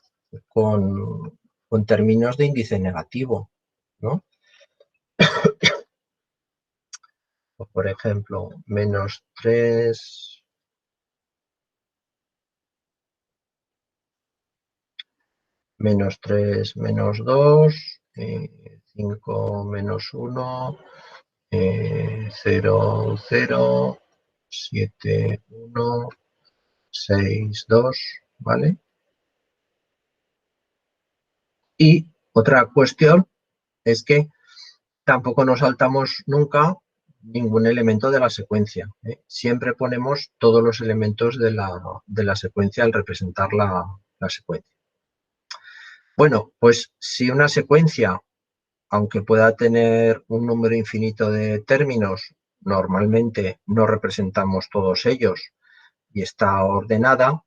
con términos de índice negativo, ¿no? Pues, por ejemplo, menos 3, menos 3, menos 2, 5, menos 1, 0, 0, 7, 1, 6, 2, ¿vale? Y otra cuestión es que tampoco nos saltamos nunca ningún elemento de la secuencia, ¿eh? Siempre ponemos todos los elementos de la secuencia al representar la secuencia. Bueno, pues si una secuencia aunque pueda tener un número infinito de términos, normalmente no representamos todos ellos y está ordenada,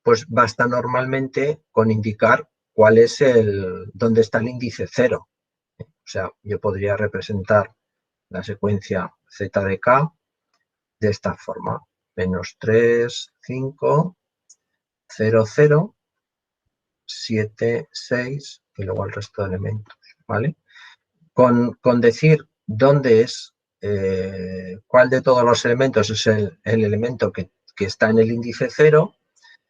pues basta normalmente con indicar cuál es dónde está el índice 0. O sea, yo podría representar la secuencia z de k de esta forma. -3, 5, 0, 0, 7, 6 y luego el resto de elementos, ¿vale? Con decir dónde es, cuál de todos los elementos es el elemento que está en el índice 0,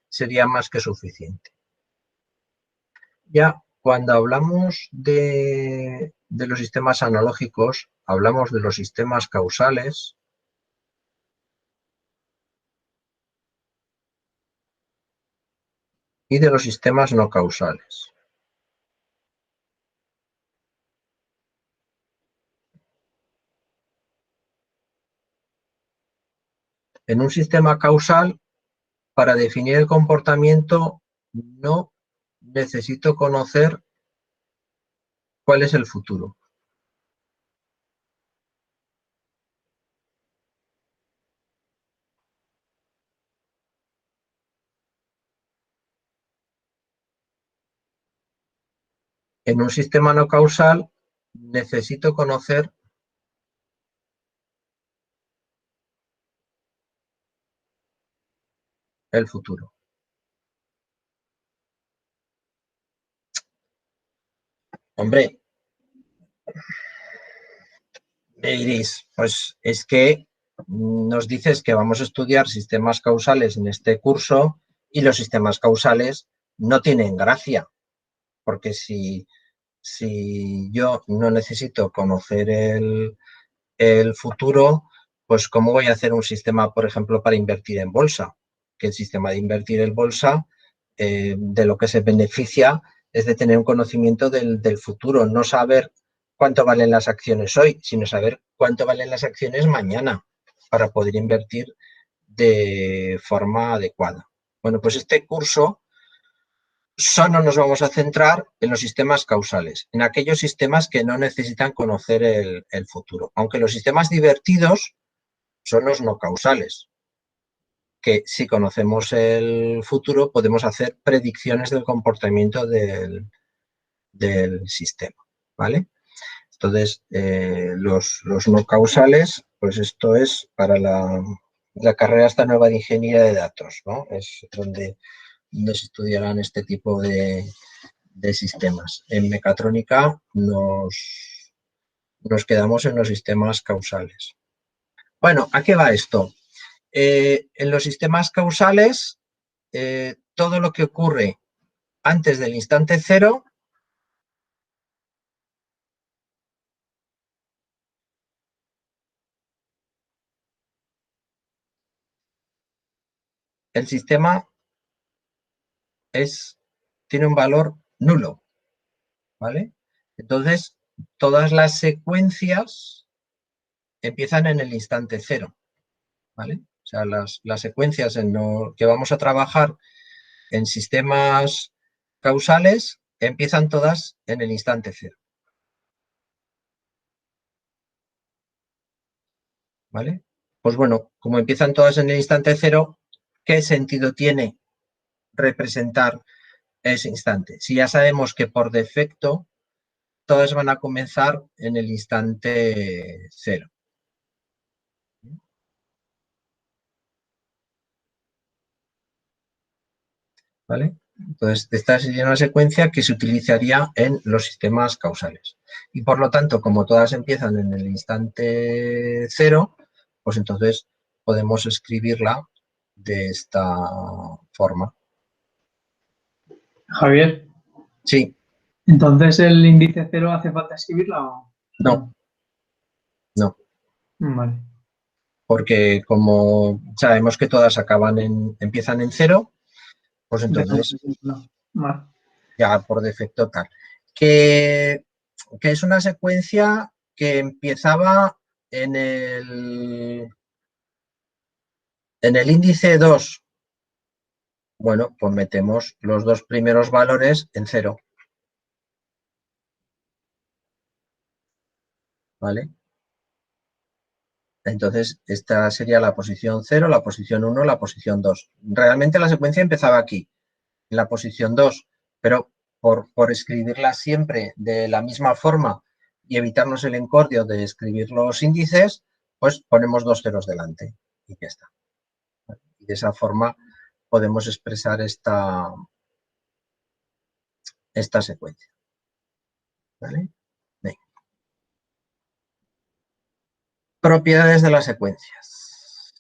sería más que suficiente. Ya cuando hablamos de los sistemas analógicos, hablamos de los sistemas causales y de los sistemas no causales. En un sistema causal, para definir el comportamiento, no necesito conocer cuál es el futuro. En un sistema no causal, necesito conocer el futuro. Hombre, me diréis, pues es que nos dices que vamos a estudiar sistemas causales en este curso y los sistemas causales no tienen gracia, porque si yo no necesito conocer el futuro, pues ¿cómo voy a hacer un sistema, por ejemplo, para invertir en bolsa? Que el sistema de invertir en bolsa, de lo que se beneficia es de tener un conocimiento del futuro, no saber cuánto valen las acciones hoy, sino saber cuánto valen las acciones mañana para poder invertir de forma adecuada. Bueno, pues este curso solo nos vamos a centrar en los sistemas causales, en aquellos sistemas que no necesitan conocer el futuro, aunque los sistemas divertidos son los no causales, que si conocemos el futuro podemos hacer predicciones del comportamiento del sistema, ¿vale? Entonces, los no causales, pues esto es para la carrera esta nueva de ingeniería de datos, ¿no? Es donde se estudiarán este tipo de sistemas. En mecatrónica nos quedamos en los sistemas causales. Bueno, ¿a qué va esto? En los sistemas causales, todo lo que ocurre antes del instante 0 el sistema tiene un valor nulo, ¿vale? Entonces, todas las secuencias empiezan en el instante 0, ¿vale? O sea, las secuencias en lo que vamos a trabajar en sistemas causales empiezan todas en el instante 0, ¿vale? Pues bueno, como empiezan todas en el instante 0, ¿qué sentido tiene representar ese instante? Si ya sabemos que por defecto todas van a comenzar en el instante 0. ¿Vale? Entonces, esta sería una secuencia que se utilizaría en los sistemas causales. Y por lo tanto, como todas empiezan en el instante 0, pues entonces podemos escribirla de esta forma. Javier, Sí, ¿entonces el índice 0 hace falta escribirla o...? no, Vale. porque como sabemos que todas empiezan en 0, pues entonces No. Vale. ya por defecto tal. Que es una secuencia que empezaba en el índice 2. Bueno, pues metemos los dos primeros valores en 0. ¿vale? Entonces, esta sería la posición 0, la posición 1, la posición 2. Realmente la secuencia empezaba aquí, en la posición 2, pero por escribirla siempre de la misma forma y evitarnos el encordio de escribir los índices, pues ponemos 2 ceros delante y ya está. Y de esa forma podemos expresar esta secuencia. ¿Vale? Bien. Propiedades de las secuencias.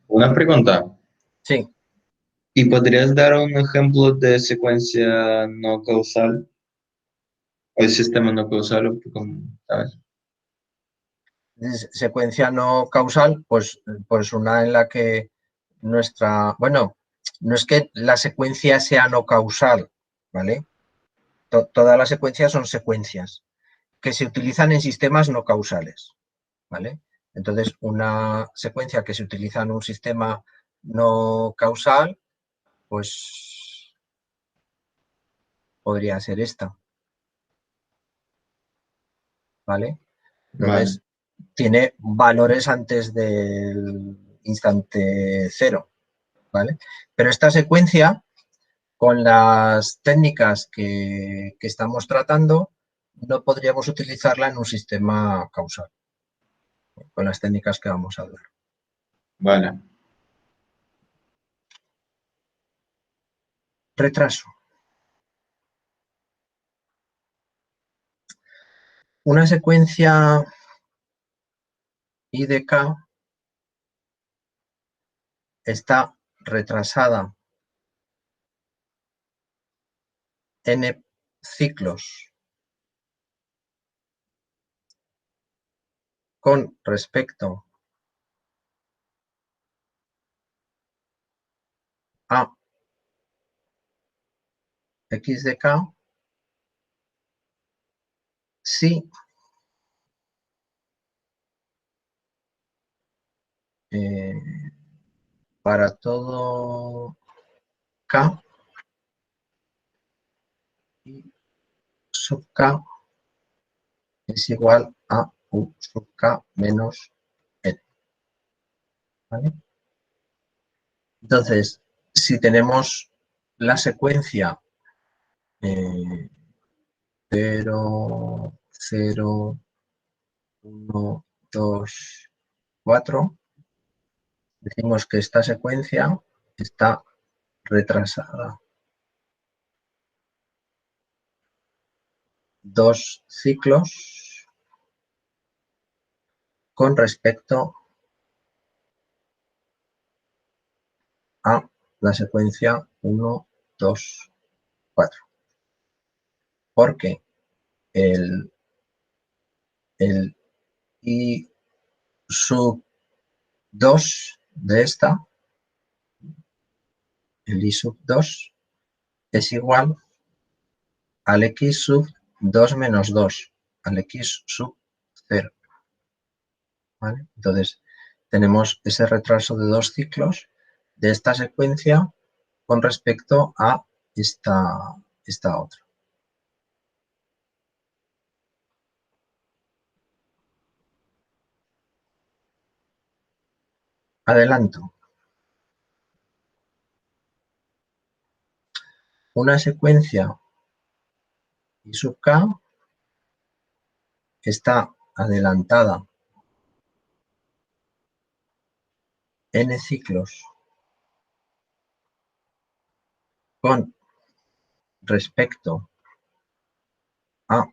Una pregunta. Sí. ¿Y podrías dar un ejemplo de secuencia no causal? ¿O el sistema no causal? ¿Sabes? Secuencia no causal, pues una en la que bueno, no es que la secuencia sea no causal, ¿vale? Todas las secuencias son secuencias que se utilizan en sistemas no causales, ¿vale? Entonces, una secuencia que se utiliza en un sistema no causal, pues podría ser esta, ¿vale? Entonces, tiene valores antes del instante cero, ¿vale? Pero esta secuencia, con las técnicas que estamos tratando, no podríamos utilizarla en un sistema causal, con las técnicas que vamos a hablar. Vale. Retraso. Una secuencia I de K está retrasada n ciclos con respecto a x de K si para todo K y sub K es igual a U sub K menos N. ¿Vale? Entonces, si tenemos la secuencia 0, 0, 1, 2, 4, decimos que esta secuencia está retrasada 2 ciclos con respecto a la secuencia 1, 2, 4. Porque el I sub 2 de esta, el I sub 2, es igual al X sub 2 menos 2, al X sub 0. ¿Vale? Entonces, tenemos ese retraso de 2 ciclos de esta secuencia con respecto a esta otra. Adelanto. Una secuencia I sub K está adelantada n ciclos con respecto a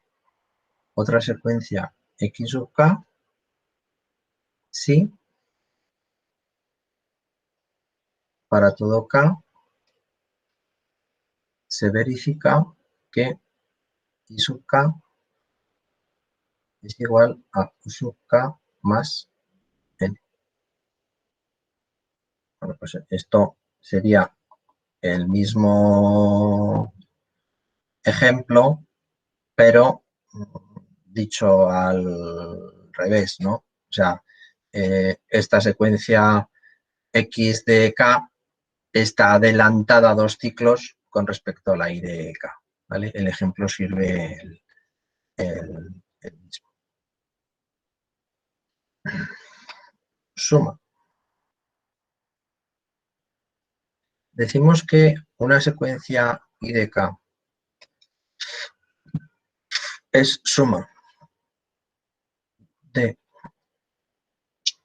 otra secuencia X sub K si para todo K se verifica que I sub K es igual a U sub K más N. Bueno, pues esto sería el mismo ejemplo, pero dicho al revés, ¿no? O sea, esta secuencia X de K está adelantada 2 ciclos con respecto a la I de K, ¿vale? El ejemplo sirve el mismo. Suma. Decimos que una secuencia I de K es suma de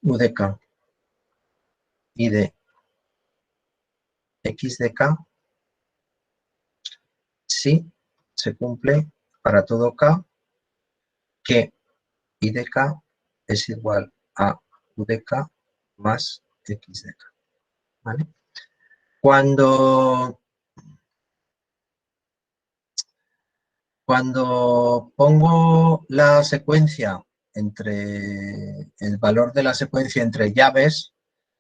U de K y de X de K si se cumple para todo K que I de K es igual a U de K más X de K. ¿Vale? Cuando pongo la secuencia entre el valor de la secuencia entre llaves,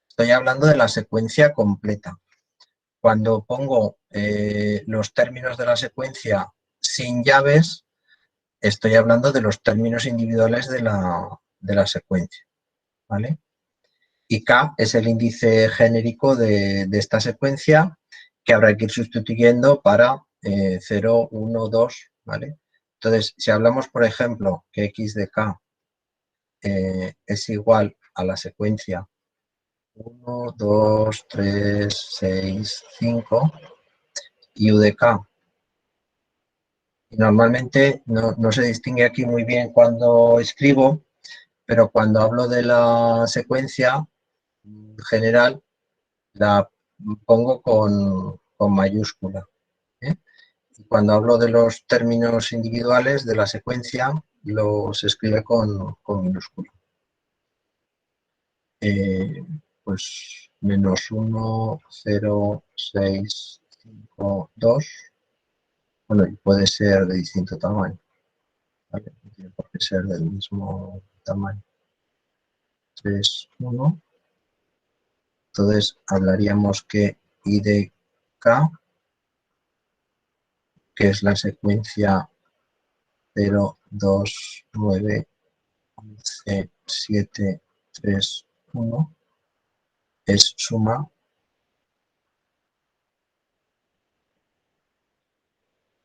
estoy hablando de la secuencia completa. Cuando pongo los términos de la secuencia sin llaves, estoy hablando de los términos individuales de la secuencia. ¿Vale? Y K es el índice genérico de esta secuencia que habrá que ir sustituyendo para 0, 1, 2, ¿vale? Entonces, si hablamos, por ejemplo, que X de K es igual a la secuencia 1, 2, 3, 6, 5 y U de K. Y normalmente no se distingue aquí muy bien cuando escribo, pero cuando hablo de la secuencia general la pongo con mayúscula. ¿Eh? Y cuando hablo de los términos individuales de la secuencia, los escribe con minúscula. Pues menos 1, 0, 6, 5, 2. Bueno, y puede ser de distinto tamaño. ¿Vale? No tiene por qué ser del mismo tamaño. 3, 1. Entonces hablaríamos que I de K, que es la secuencia 0, 2, 9, 11, 7, 3, 1, es suma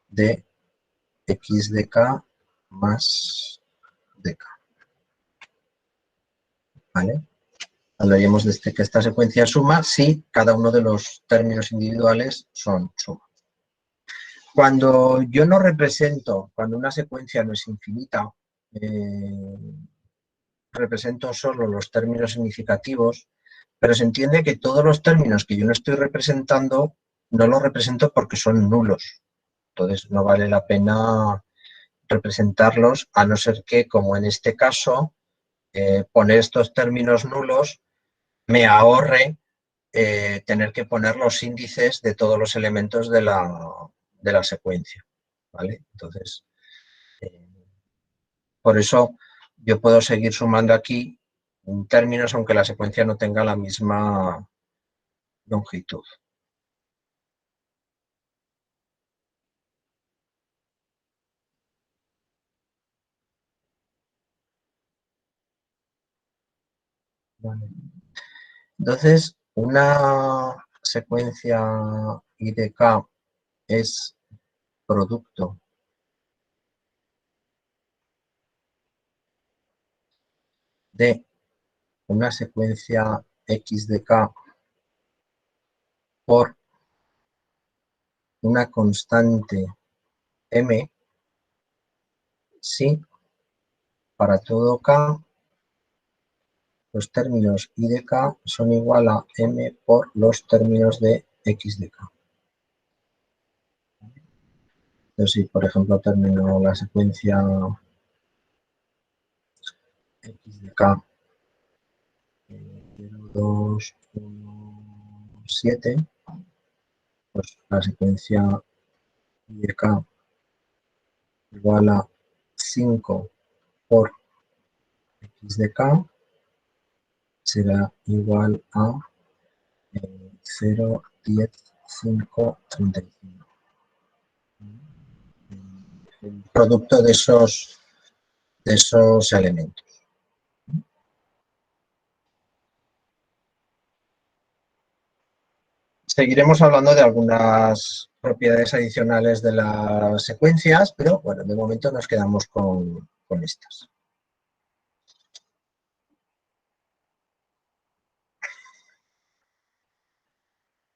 de X de K más de K. ¿Vale? Hablaríamos de que esta secuencia suma si cada uno de los términos individuales son suma. Cuando yo no represento, cuando una secuencia no es infinita, represento solo los términos significativos, pero se entiende que todos los términos que yo no estoy representando, no los represento porque son nulos. Entonces no vale la pena representarlos, a no ser que, como en este caso, poner estos términos nulos me ahorre tener que poner los índices de todos los elementos de la secuencia. ¿Vale? Entonces, por eso yo puedo seguir sumando aquí términos aunque la secuencia no tenga la misma longitud. Vale. Entonces, una secuencia I de K es producto de una secuencia X de K por una constante M si para todo K los términos I de K son igual a M por los términos de X de K. Entonces, si por ejemplo termino la secuencia X de K 0, 2, 1, 7, pues la secuencia I de K igual a 5 por X de K será igual a 0, 10, 5, 35. El producto de esos elementos. Seguiremos hablando de algunas propiedades adicionales de las secuencias, pero bueno, de momento nos quedamos con estas.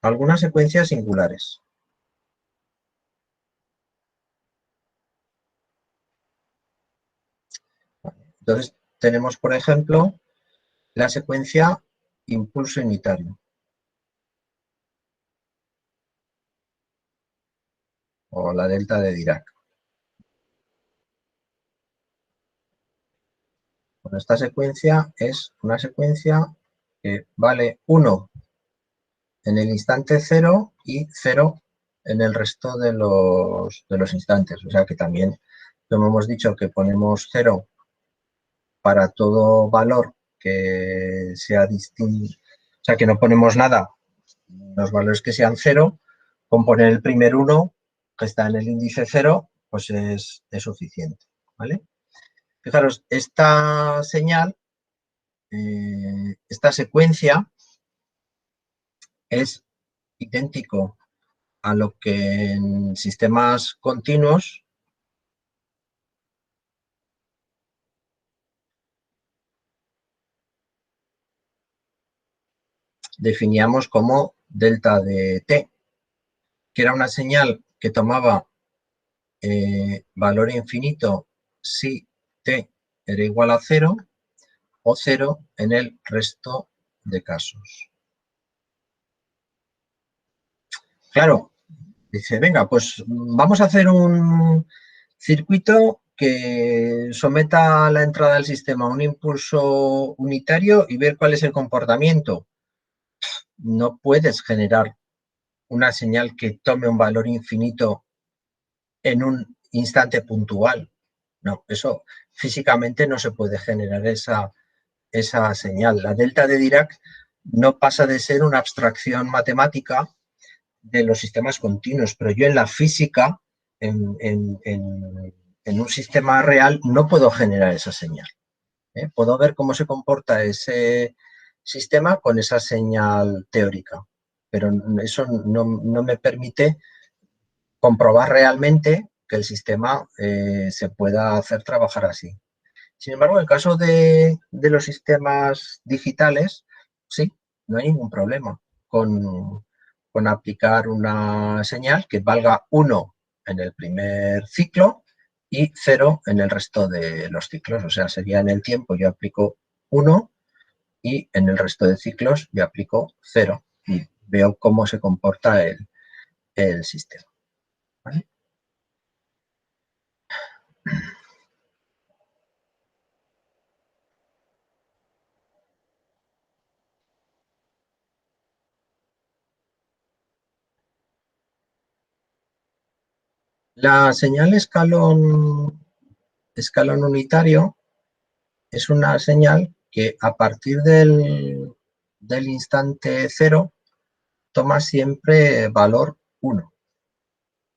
Algunas secuencias singulares. Entonces, tenemos, por ejemplo, la secuencia impulso unitario. O la delta de Dirac. Bueno, esta secuencia es una secuencia que vale 1 en el instante 0 y 0 en el resto de los instantes. O sea que también, como hemos dicho, que ponemos 0 para todo valor que sea distinto, o sea que no ponemos nada, los valores que sean 0, con poner el primer 1 que está en el índice 0, pues es suficiente, ¿vale? Fijaros, esta señal, esta secuencia es idéntico a lo que en sistemas continuos definíamos como delta de t, que era una señal que tomaba valor infinito si t era igual a 0 o 0 en el resto de casos. Claro, dice, venga, pues vamos a hacer un circuito que someta la entrada del sistema a un impulso unitario y ver cuál es el comportamiento. No puedes generar una señal que tome un valor infinito en un instante puntual. No, eso físicamente no se puede generar esa señal. La delta de Dirac no pasa de ser una abstracción matemática de los sistemas continuos, pero yo en la física, en un sistema real, no puedo generar esa señal. Puedo ver cómo se comporta ese sistema con esa señal teórica, pero eso no me permite comprobar realmente que el sistema se pueda hacer trabajar así. Sin embargo, en el caso de los sistemas digitales, sí, no hay ningún problema con aplicar una señal que valga 1 en el primer ciclo y 0 en el resto de los ciclos. O sea, sería en el tiempo yo aplico 1 y en el resto de ciclos yo aplico 0 y veo cómo se comporta el sistema. ¿Vale? La señal escalón unitario es una señal que a partir del instante 0 toma siempre valor 1.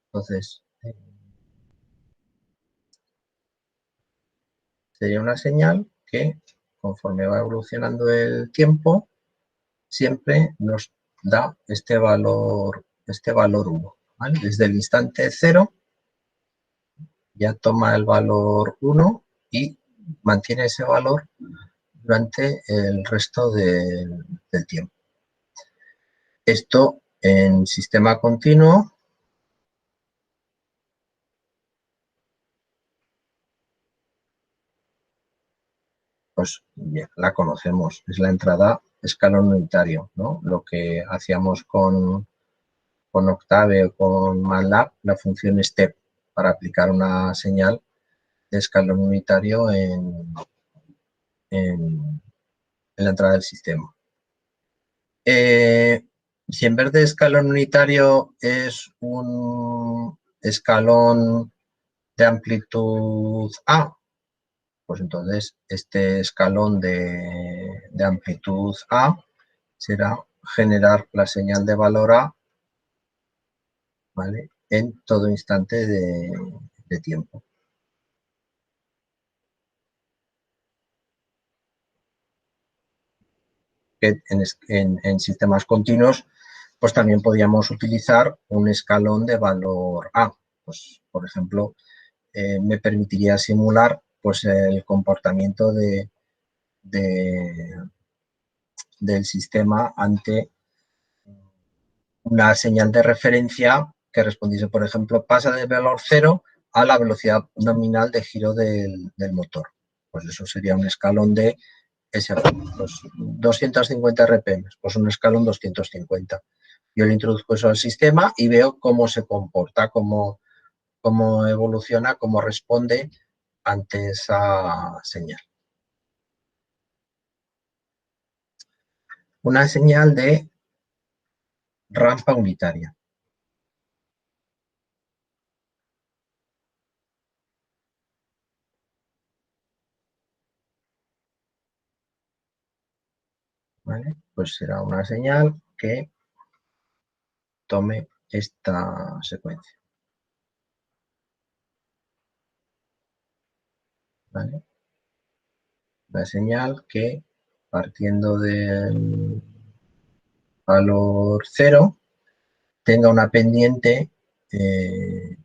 Entonces, sería una señal que, conforme va evolucionando el tiempo, siempre nos da este valor 1. ¿Vale? Desde el instante 0 ya toma el valor 1 y mantiene ese valor durante el resto del tiempo. Esto en sistema continuo pues ya la conocemos, es la entrada escalón unitario, ¿no? Lo que hacíamos con Octave o con MATLAB, la función STEP, para aplicar una señal de escalón unitario en la entrada del sistema. Si en vez de escalón unitario es un escalón de amplitud A, pues entonces este escalón de amplitud A será generar la señal de valor A, ¿vale?, en todo instante de tiempo. Que en sistemas continuos pues también podríamos utilizar un escalón de valor A. Pues, por ejemplo, me permitiría simular pues, el comportamiento del sistema ante una señal de referencia que respondiese, por ejemplo, pasa del valor 0 a la velocidad nominal de giro del motor. Pues eso sería un escalón de pues 250 RPM, pues un escalón 250. Yo le introduzco eso al sistema y veo cómo se comporta, cómo evoluciona, cómo responde ante esa señal. Una señal de rampa unitaria. ¿Vale? Pues será una señal que tome esta secuencia. ¿Vale? Una señal que, partiendo del valor 0, tenga una pendiente de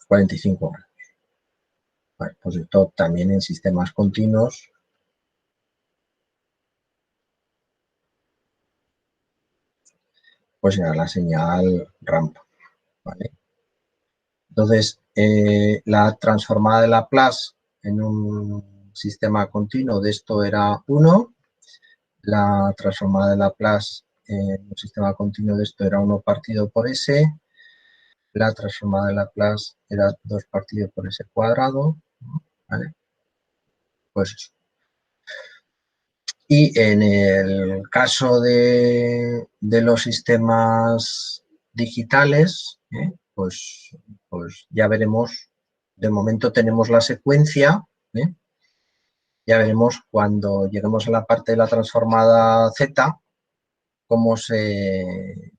45 grados. Vale, pues esto también en sistemas continuos pues será la señal rampa. ¿Vale? Entonces, la transformada de Laplace en un sistema continuo de esto era 1, la transformada de Laplace en un sistema continuo de esto era 1 partido por S, la transformada de Laplace era 2 partido por S cuadrado, ¿vale? Pues eso. Y en el caso de los sistemas digitales, pues ya veremos, de momento tenemos la secuencia, ya veremos cuando lleguemos a la parte de la transformada Z, cómo se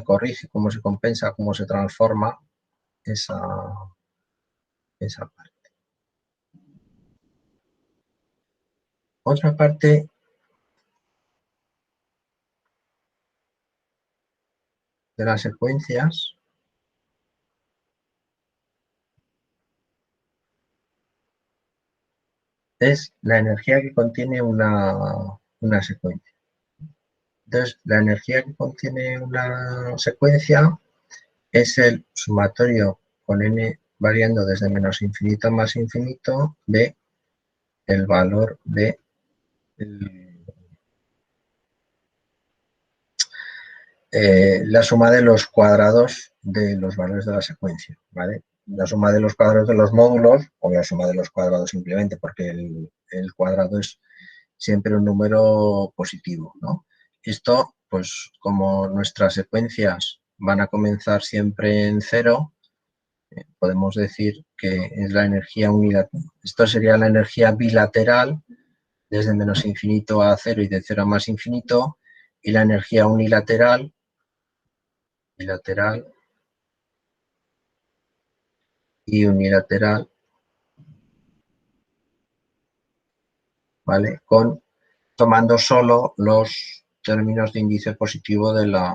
corrige, cómo se compensa, cómo se transforma esa parte. Otra parte de las secuencias es la energía que contiene una secuencia. Entonces, la energía que contiene una secuencia es el sumatorio con n variando desde menos infinito a más infinito de el valor de la suma de los cuadrados de los valores de la secuencia, ¿vale? La suma de los cuadrados de los módulos, o la suma de los cuadrados simplemente, porque el cuadrado es siempre un número positivo, ¿no? Esto, pues como nuestras secuencias van a comenzar siempre en 0, podemos decir que es la energía unilateral. Esto sería la energía bilateral desde menos infinito a 0 y de 0 a más infinito, y la energía unilateral y unilateral, ¿vale? Tomando solo los términos de índice positivo de la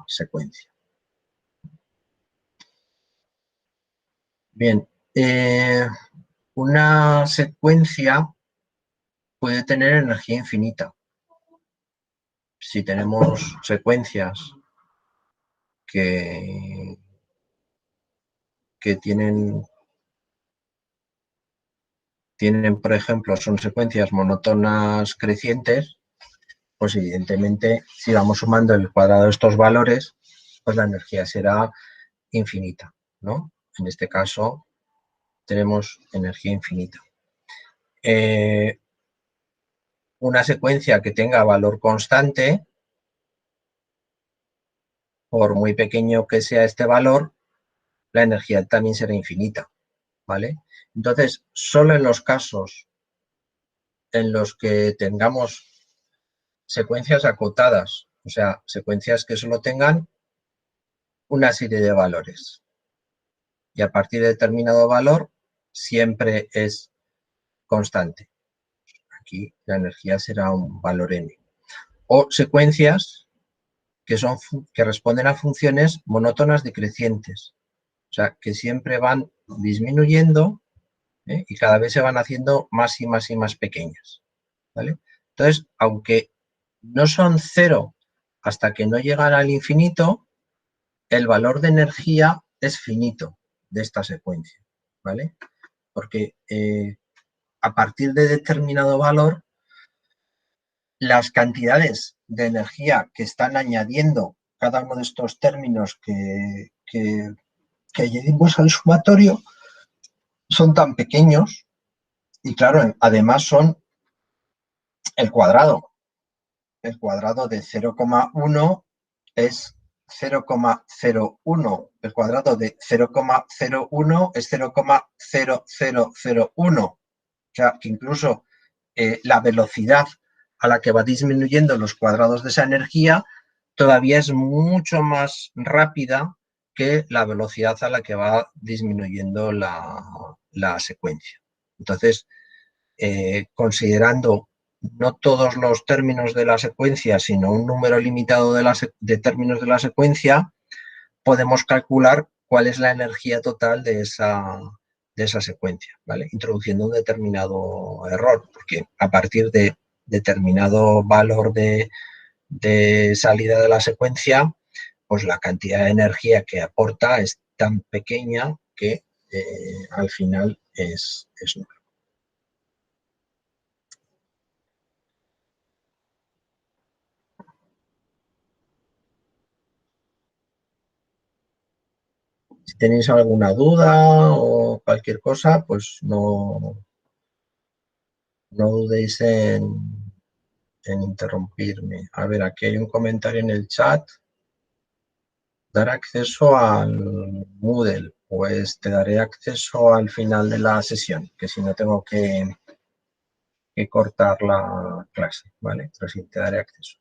secuencia. Bien, una secuencia puede tener energía infinita. Si tenemos secuencias que tienen, por ejemplo, son secuencias monótonas crecientes, pues evidentemente si vamos sumando el cuadrado de estos valores, pues la energía será infinita, ¿no? En este caso tenemos energía infinita. Una secuencia que tenga valor constante, por muy pequeño que sea este valor, la energía también será infinita, ¿vale? Entonces, solo en los casos en los que tengamos secuencias acotadas, o sea, secuencias que solo tengan una serie de valores, y a partir de determinado valor siempre es constante. aquí la energía será un valor n. O secuencias que responden a funciones monótonas decrecientes. O sea, que siempre van disminuyendo y cada vez se van haciendo más y más y más pequeñas, ¿vale? Entonces, aunque no son cero hasta que no llegan al infinito, el valor de energía es finito de esta secuencia, ¿vale? Porque a partir de determinado valor, las cantidades de energía que están añadiendo cada uno de estos términos que añadimos al sumatorio son tan pequeños y, claro, además son el cuadrado. El cuadrado de 0,1 es 0,01. El cuadrado de 0,01 es 0,0001. O sea, que incluso la velocidad a la que va disminuyendo los cuadrados de esa energía todavía es mucho más rápida que la velocidad a la que va disminuyendo la secuencia. Entonces, considerando no todos los términos de la secuencia, sino un número limitado de términos de la secuencia, podemos calcular cuál es la energía total de esa secuencia, ¿vale? Introduciendo un determinado error, porque a partir de determinado valor de salida de la secuencia, pues la cantidad de energía que aporta es tan pequeña que al final es nula. Si tenéis alguna duda o cualquier cosa, pues no dudéis en interrumpirme. A ver, aquí hay un comentario en el chat. Dar acceso al Moodle, pues te daré acceso al final de la sesión, que si no tengo que cortar la clase, ¿vale? Pero sí te daré acceso.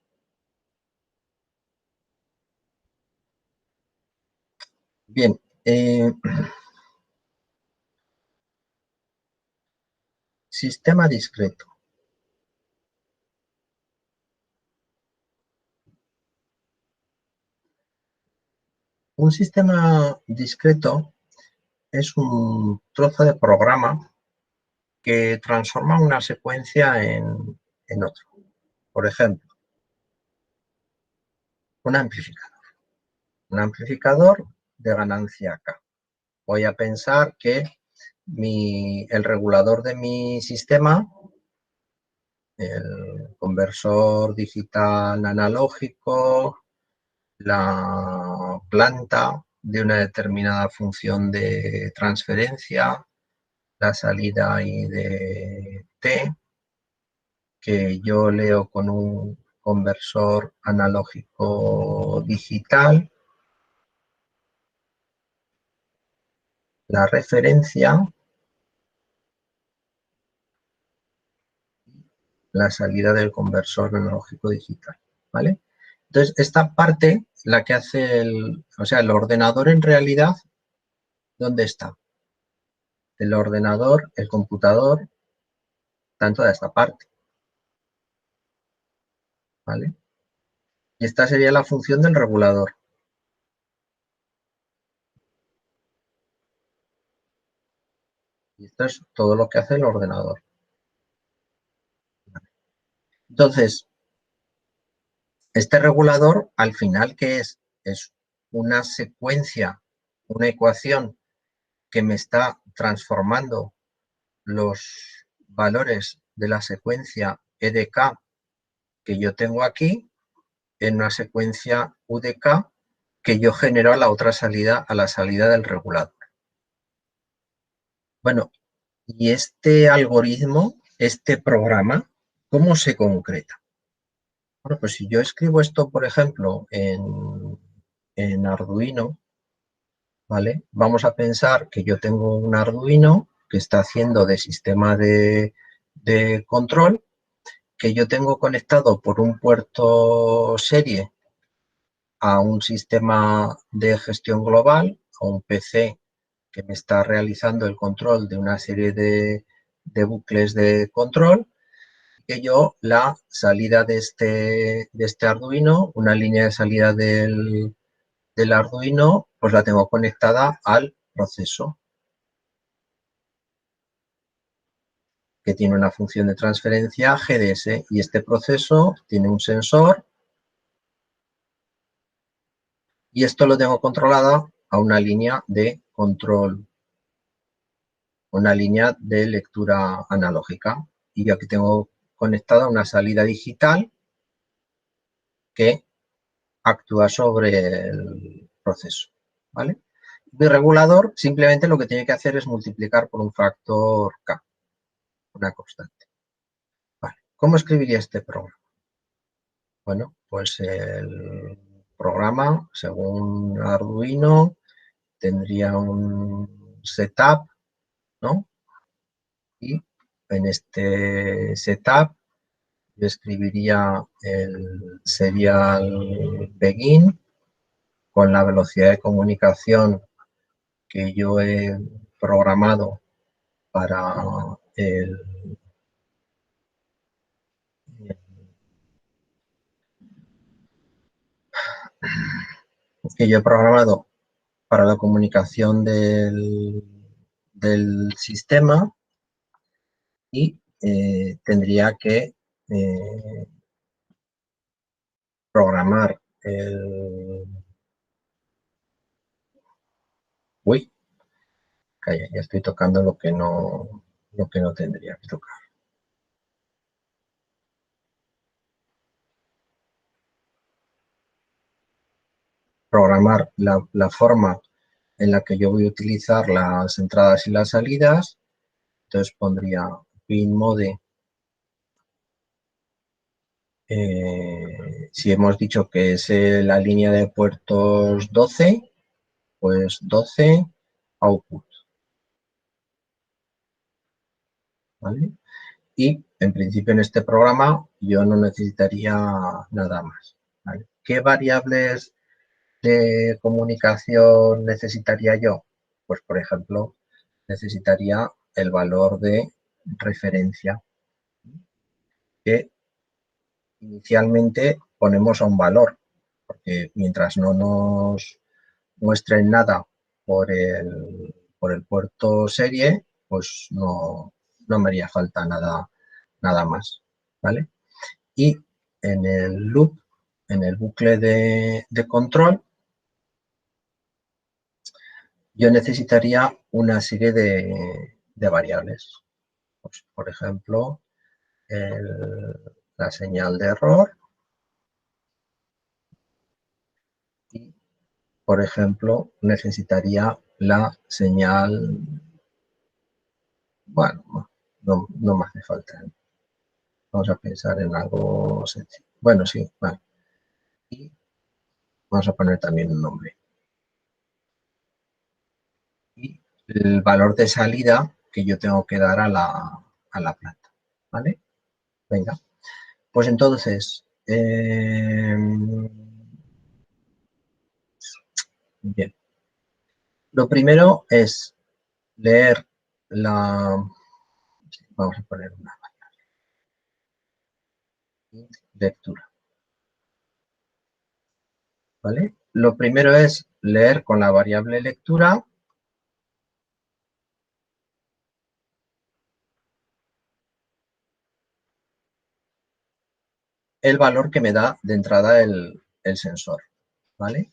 Bien. Sistema discreto. Un sistema discreto es un trozo de programa que transforma una secuencia en otra. Por ejemplo, un amplificador de ganancia K. Voy a pensar que el regulador de mi sistema, el conversor digital analógico, la planta de una determinada función de transferencia, la salida I de T, que yo leo con un conversor analógico digital, la referencia, la salida del conversor analógico digital, ¿vale? Entonces, esta parte, la que hace el ordenador en realidad, ¿dónde está? El ordenador, el computador, está en toda esta parte, ¿vale? Y esta sería la función del regulador. Y esto es todo lo que hace el ordenador. Entonces, este regulador, al final, ¿qué es? Es una secuencia, una ecuación que me está transformando los valores de la secuencia E de K que yo tengo aquí en una secuencia U de K que yo genero a la otra salida, a la salida del regulador. Bueno, y este algoritmo, este programa, ¿cómo se concreta? Bueno, pues si yo escribo esto, por ejemplo, en Arduino, ¿vale? Vamos a pensar que yo tengo un Arduino que está haciendo de sistema de control, que yo tengo conectado por un puerto serie a un sistema de gestión global, a un PC que me está realizando el control de una serie de bucles de control, que yo la salida de este Arduino, una línea de salida del Arduino, pues la tengo conectada al proceso, que tiene una función de transferencia GDS, y este proceso tiene un sensor, y esto lo tengo controlado a una línea de control, una línea de lectura analógica, y yo aquí tengo conectada una salida digital que actúa sobre el proceso, ¿vale? Mi regulador simplemente lo que tiene que hacer es multiplicar por un factor K, una constante. Vale. ¿Cómo escribiría este programa? Bueno, pues el programa, según Arduino, tendría un setup, ¿no? Y en este setup yo escribiría el serial begin con la velocidad de comunicación que yo he programado para la comunicación del sistema, y tendría que programar Uy, calla, ya estoy tocando lo que no tendría que tocar. Programar la forma en la que yo voy a utilizar las entradas y las salidas. Entonces pondría pin mode. Si hemos dicho que es la línea de puertos 12, pues 12 output, ¿vale? Y en principio en este programa yo no necesitaría nada más, ¿vale? ¿Qué variables de comunicación necesitaría yo? Pues por ejemplo, necesitaría el valor de referencia, que inicialmente ponemos a un valor, porque mientras no nos muestren nada por el puerto serie, pues no me haría falta nada más, ¿vale? Y en el loop, en el bucle de control, yo necesitaría una serie de variables. Pues, por ejemplo, la señal de error y, por ejemplo, necesitaría la señal... Bueno, no me hace falta. Vamos a pensar en algo sencillo. Bueno, sí, vale. Y vamos a poner también un nombre. Y el valor de salida que yo tengo que dar a la planta, ¿vale? Venga. Pues entonces, bien. Lo primero es leer vamos a poner una lectura, ¿vale? Lo primero es leer con la variable lectura el valor que me da de entrada el sensor, ¿vale?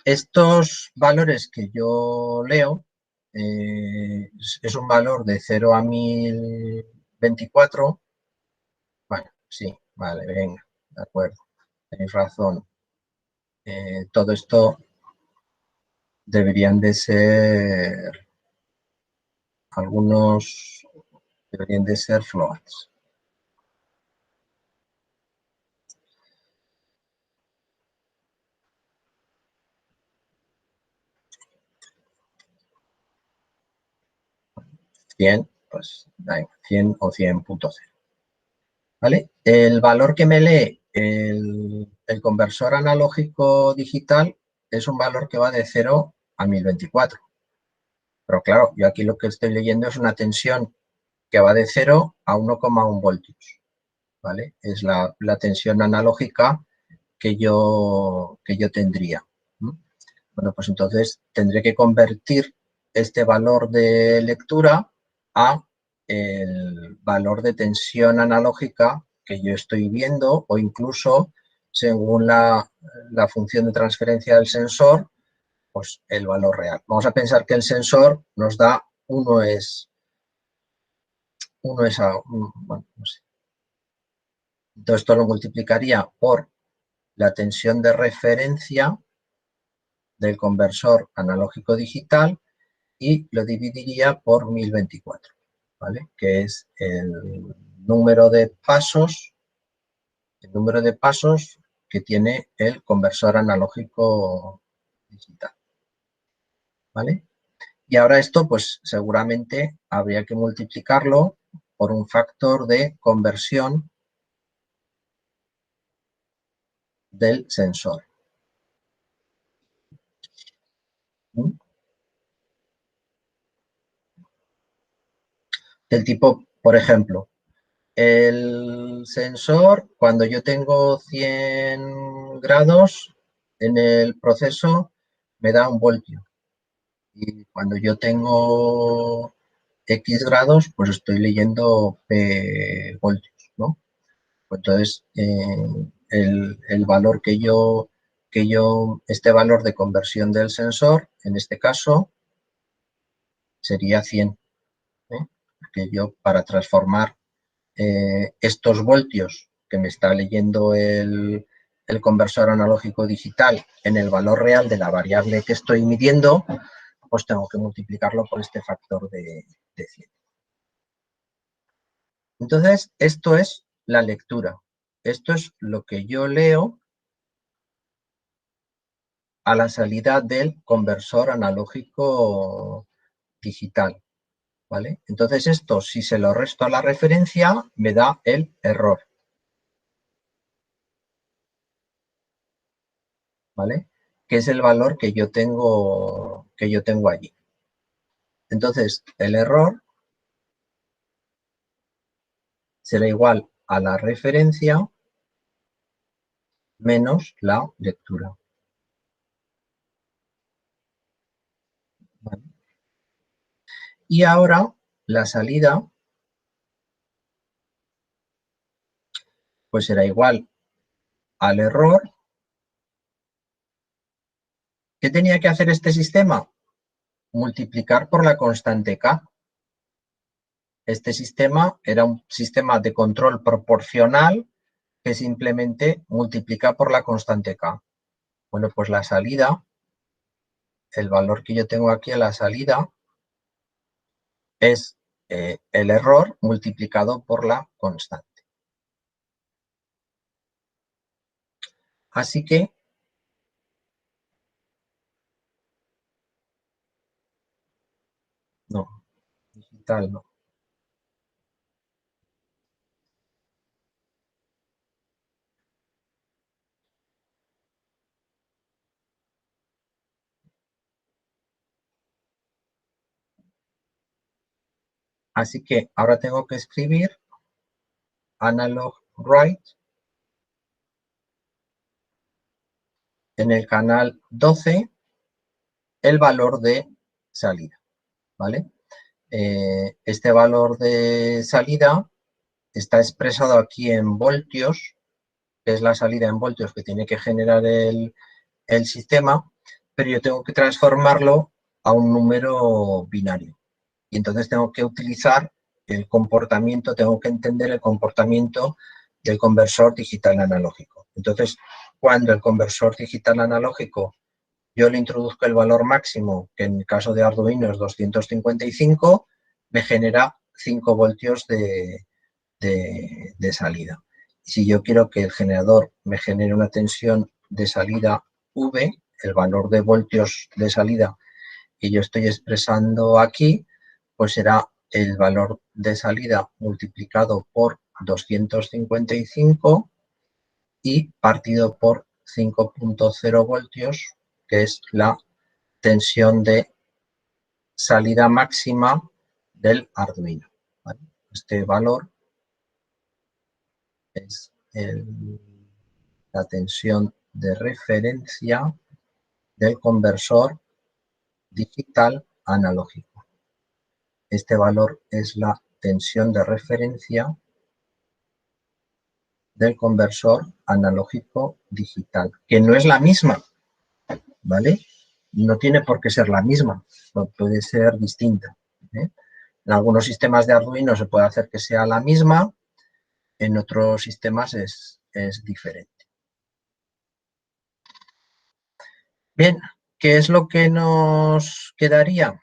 Estos valores que yo leo es un valor de 0 a 1024. Bueno, sí, vale, venga, de acuerdo, tenéis razón. Todo esto deberían de ser, algunos deberían de ser floats. Pues 100 o 100.0. ¿Vale? El valor que me lee el conversor analógico digital es un valor que va de 0 a 1024. Pero claro, yo aquí lo que estoy leyendo es una tensión que va de 0 a 1,1 voltios, ¿vale? Es la tensión analógica que yo tendría. Bueno, pues entonces tendré que convertir este valor de lectura a el valor de tensión analógica que yo estoy viendo, o incluso, según la función de transferencia del sensor, pues el valor real. Vamos a pensar que el sensor nos da bueno, no sé. Entonces esto lo multiplicaría por la tensión de referencia del conversor analógico digital y lo dividiría por 1024, ¿vale? Que es el número de pasos que tiene el conversor analógico digital, ¿vale? Y ahora esto, pues seguramente habría que multiplicarlo por un factor de conversión del sensor. Del tipo, por ejemplo, el sensor, cuando yo tengo 100 grados en el proceso, me da 1 voltio. Y cuando yo tengo X grados, pues estoy leyendo P voltios, ¿no? Entonces, el valor este valor de conversión del sensor, en este caso, sería 100. Que yo, para transformar estos voltios que me está leyendo el conversor analógico digital en el valor real de la variable que estoy midiendo, pues tengo que multiplicarlo por este factor de 100. Entonces, esto es la lectura. Esto es lo que yo leo a la salida del conversor analógico digital, ¿vale? Entonces, esto, si se lo resto a la referencia, me da el error, ¿vale? Que es el valor que yo tengo allí. Entonces, el error será igual a la referencia menos la lectura. ¿Vale? Y ahora, la salida, pues será igual al error. ¿Qué tenía que hacer este sistema? Multiplicar por la constante K. Este sistema era un sistema de control proporcional que simplemente multiplica por la constante K. Bueno, pues la salida, el valor que yo tengo aquí a la salida es el error multiplicado por la constante. Así que no, digital no. Así que ahora tengo que escribir analog write en el canal 12 el valor de salida, ¿vale? Este valor de salida está expresado aquí en voltios, que es la salida en voltios que tiene que generar el sistema, pero yo tengo que transformarlo a un número binario. Y entonces tengo que utilizar el comportamiento, tengo que entender el comportamiento del conversor digital analógico. Entonces, cuando el conversor digital analógico yo le introduzco el valor máximo, que en el caso de Arduino es 255, me genera 5 voltios de salida. Y si yo quiero que el generador me genere una tensión de salida V, el valor de voltios de salida que yo estoy expresando aquí, pues será el valor de salida multiplicado por 255 y partido por 5.0 voltios, que es la tensión de salida máxima del Arduino, ¿vale? este valor es la tensión de referencia del conversor digital analógico. Este valor es la tensión de referencia del conversor analógico digital, que no es la misma, ¿vale? No tiene por qué ser la misma, puede ser distinta, ¿eh? En algunos sistemas de Arduino se puede hacer que sea la misma, en otros sistemas es diferente. Bien, ¿qué es lo que nos quedaría?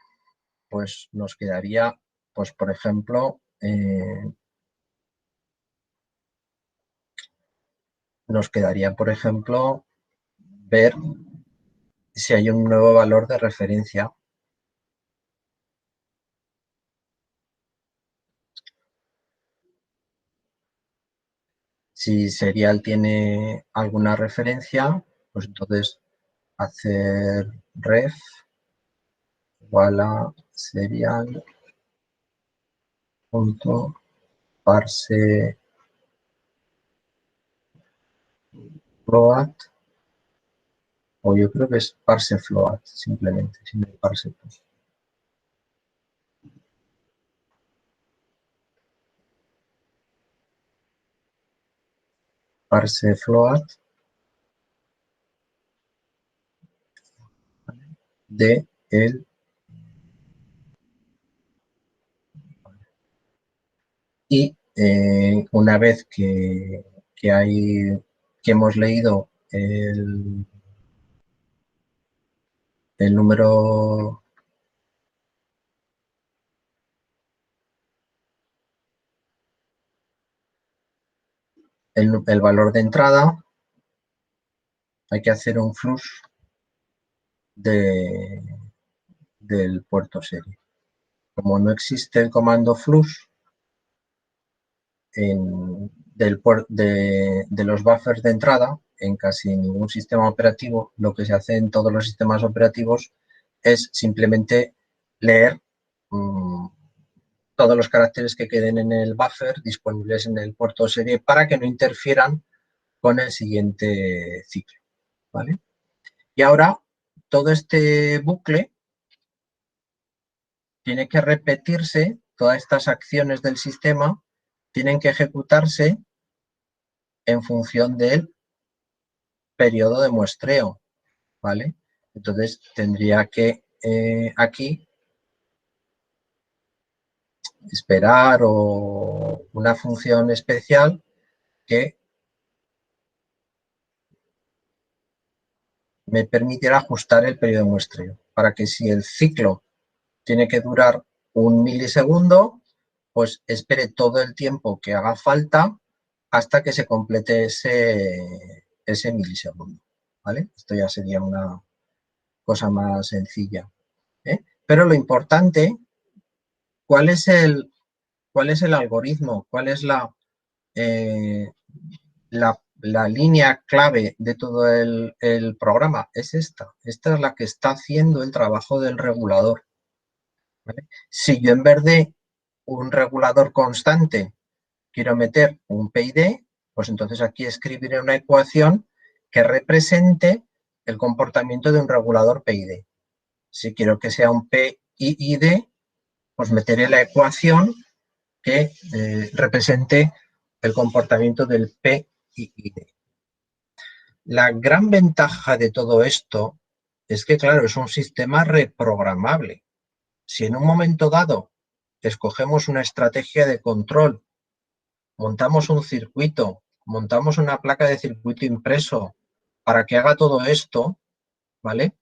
Pues nos quedaría, pues por ejemplo, ver si hay un nuevo valor de referencia. Si serial tiene alguna referencia, pues entonces hacer ref igual a serial punto parse float, o yo creo que es parse float simplemente, sin el parse pues. Parse float de el y una vez que hemos leído el número el valor de entrada, hay que hacer un flush del puerto serie. Como no existe el comando flush de los buffers de entrada en casi ningún sistema operativo, lo que se hace en todos los sistemas operativos es simplemente leer todos los caracteres que queden en el buffer disponibles en el puerto serie para que no interfieran con el siguiente ciclo, ¿vale? Y ahora todo este bucle tiene que repetirse, todas estas acciones del sistema tienen que ejecutarse en función del periodo de muestreo, ¿vale? Entonces tendría que aquí esperar o una función especial que me permitiera ajustar el periodo de muestreo para que si el ciclo tiene que durar 1 milisegundo, pues espere todo el tiempo que haga falta hasta que se complete ese milisegundo, ¿vale? Esto ya sería una cosa más sencilla, ¿eh? Pero lo importante, ¿cuál es el algoritmo? ¿Cuál es la línea clave de todo el programa? Es esta. Esta es la que está haciendo el trabajo del regulador, ¿vale? Si yo en vez de un regulador constante quiero meter un PID, pues entonces aquí escribiré una ecuación que represente el comportamiento de un regulador PID. Si quiero que sea un PID, pues meteré la ecuación que represente el comportamiento del PID. La gran ventaja de todo esto es que, claro, es un sistema reprogramable. Si en un momento dado escogemos una estrategia de control, montamos un circuito, montamos una placa de circuito impreso para que haga todo esto, ¿vale?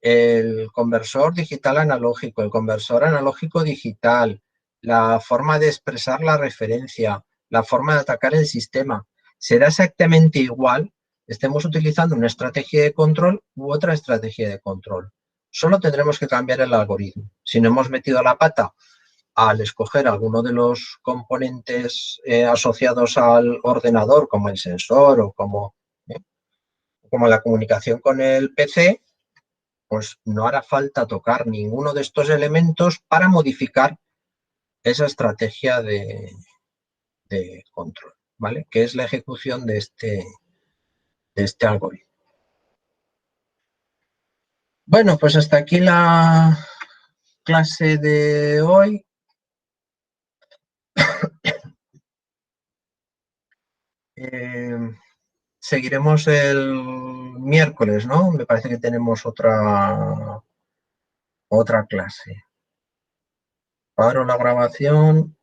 El conversor digital analógico, el conversor analógico digital, la forma de expresar la referencia, la forma de atacar el sistema, será exactamente igual, estemos utilizando una estrategia de control u otra estrategia de control. Solo tendremos que cambiar el algoritmo. Si no hemos metido la pata al escoger alguno de los componentes asociados al ordenador, como el sensor o como la comunicación con el PC, pues no hará falta tocar ninguno de estos elementos para modificar esa estrategia de control, ¿vale? Que es la ejecución de este algoritmo. Bueno, pues hasta aquí la clase de hoy. Seguiremos el miércoles, ¿no? Me parece que tenemos otra clase. Paro la grabación.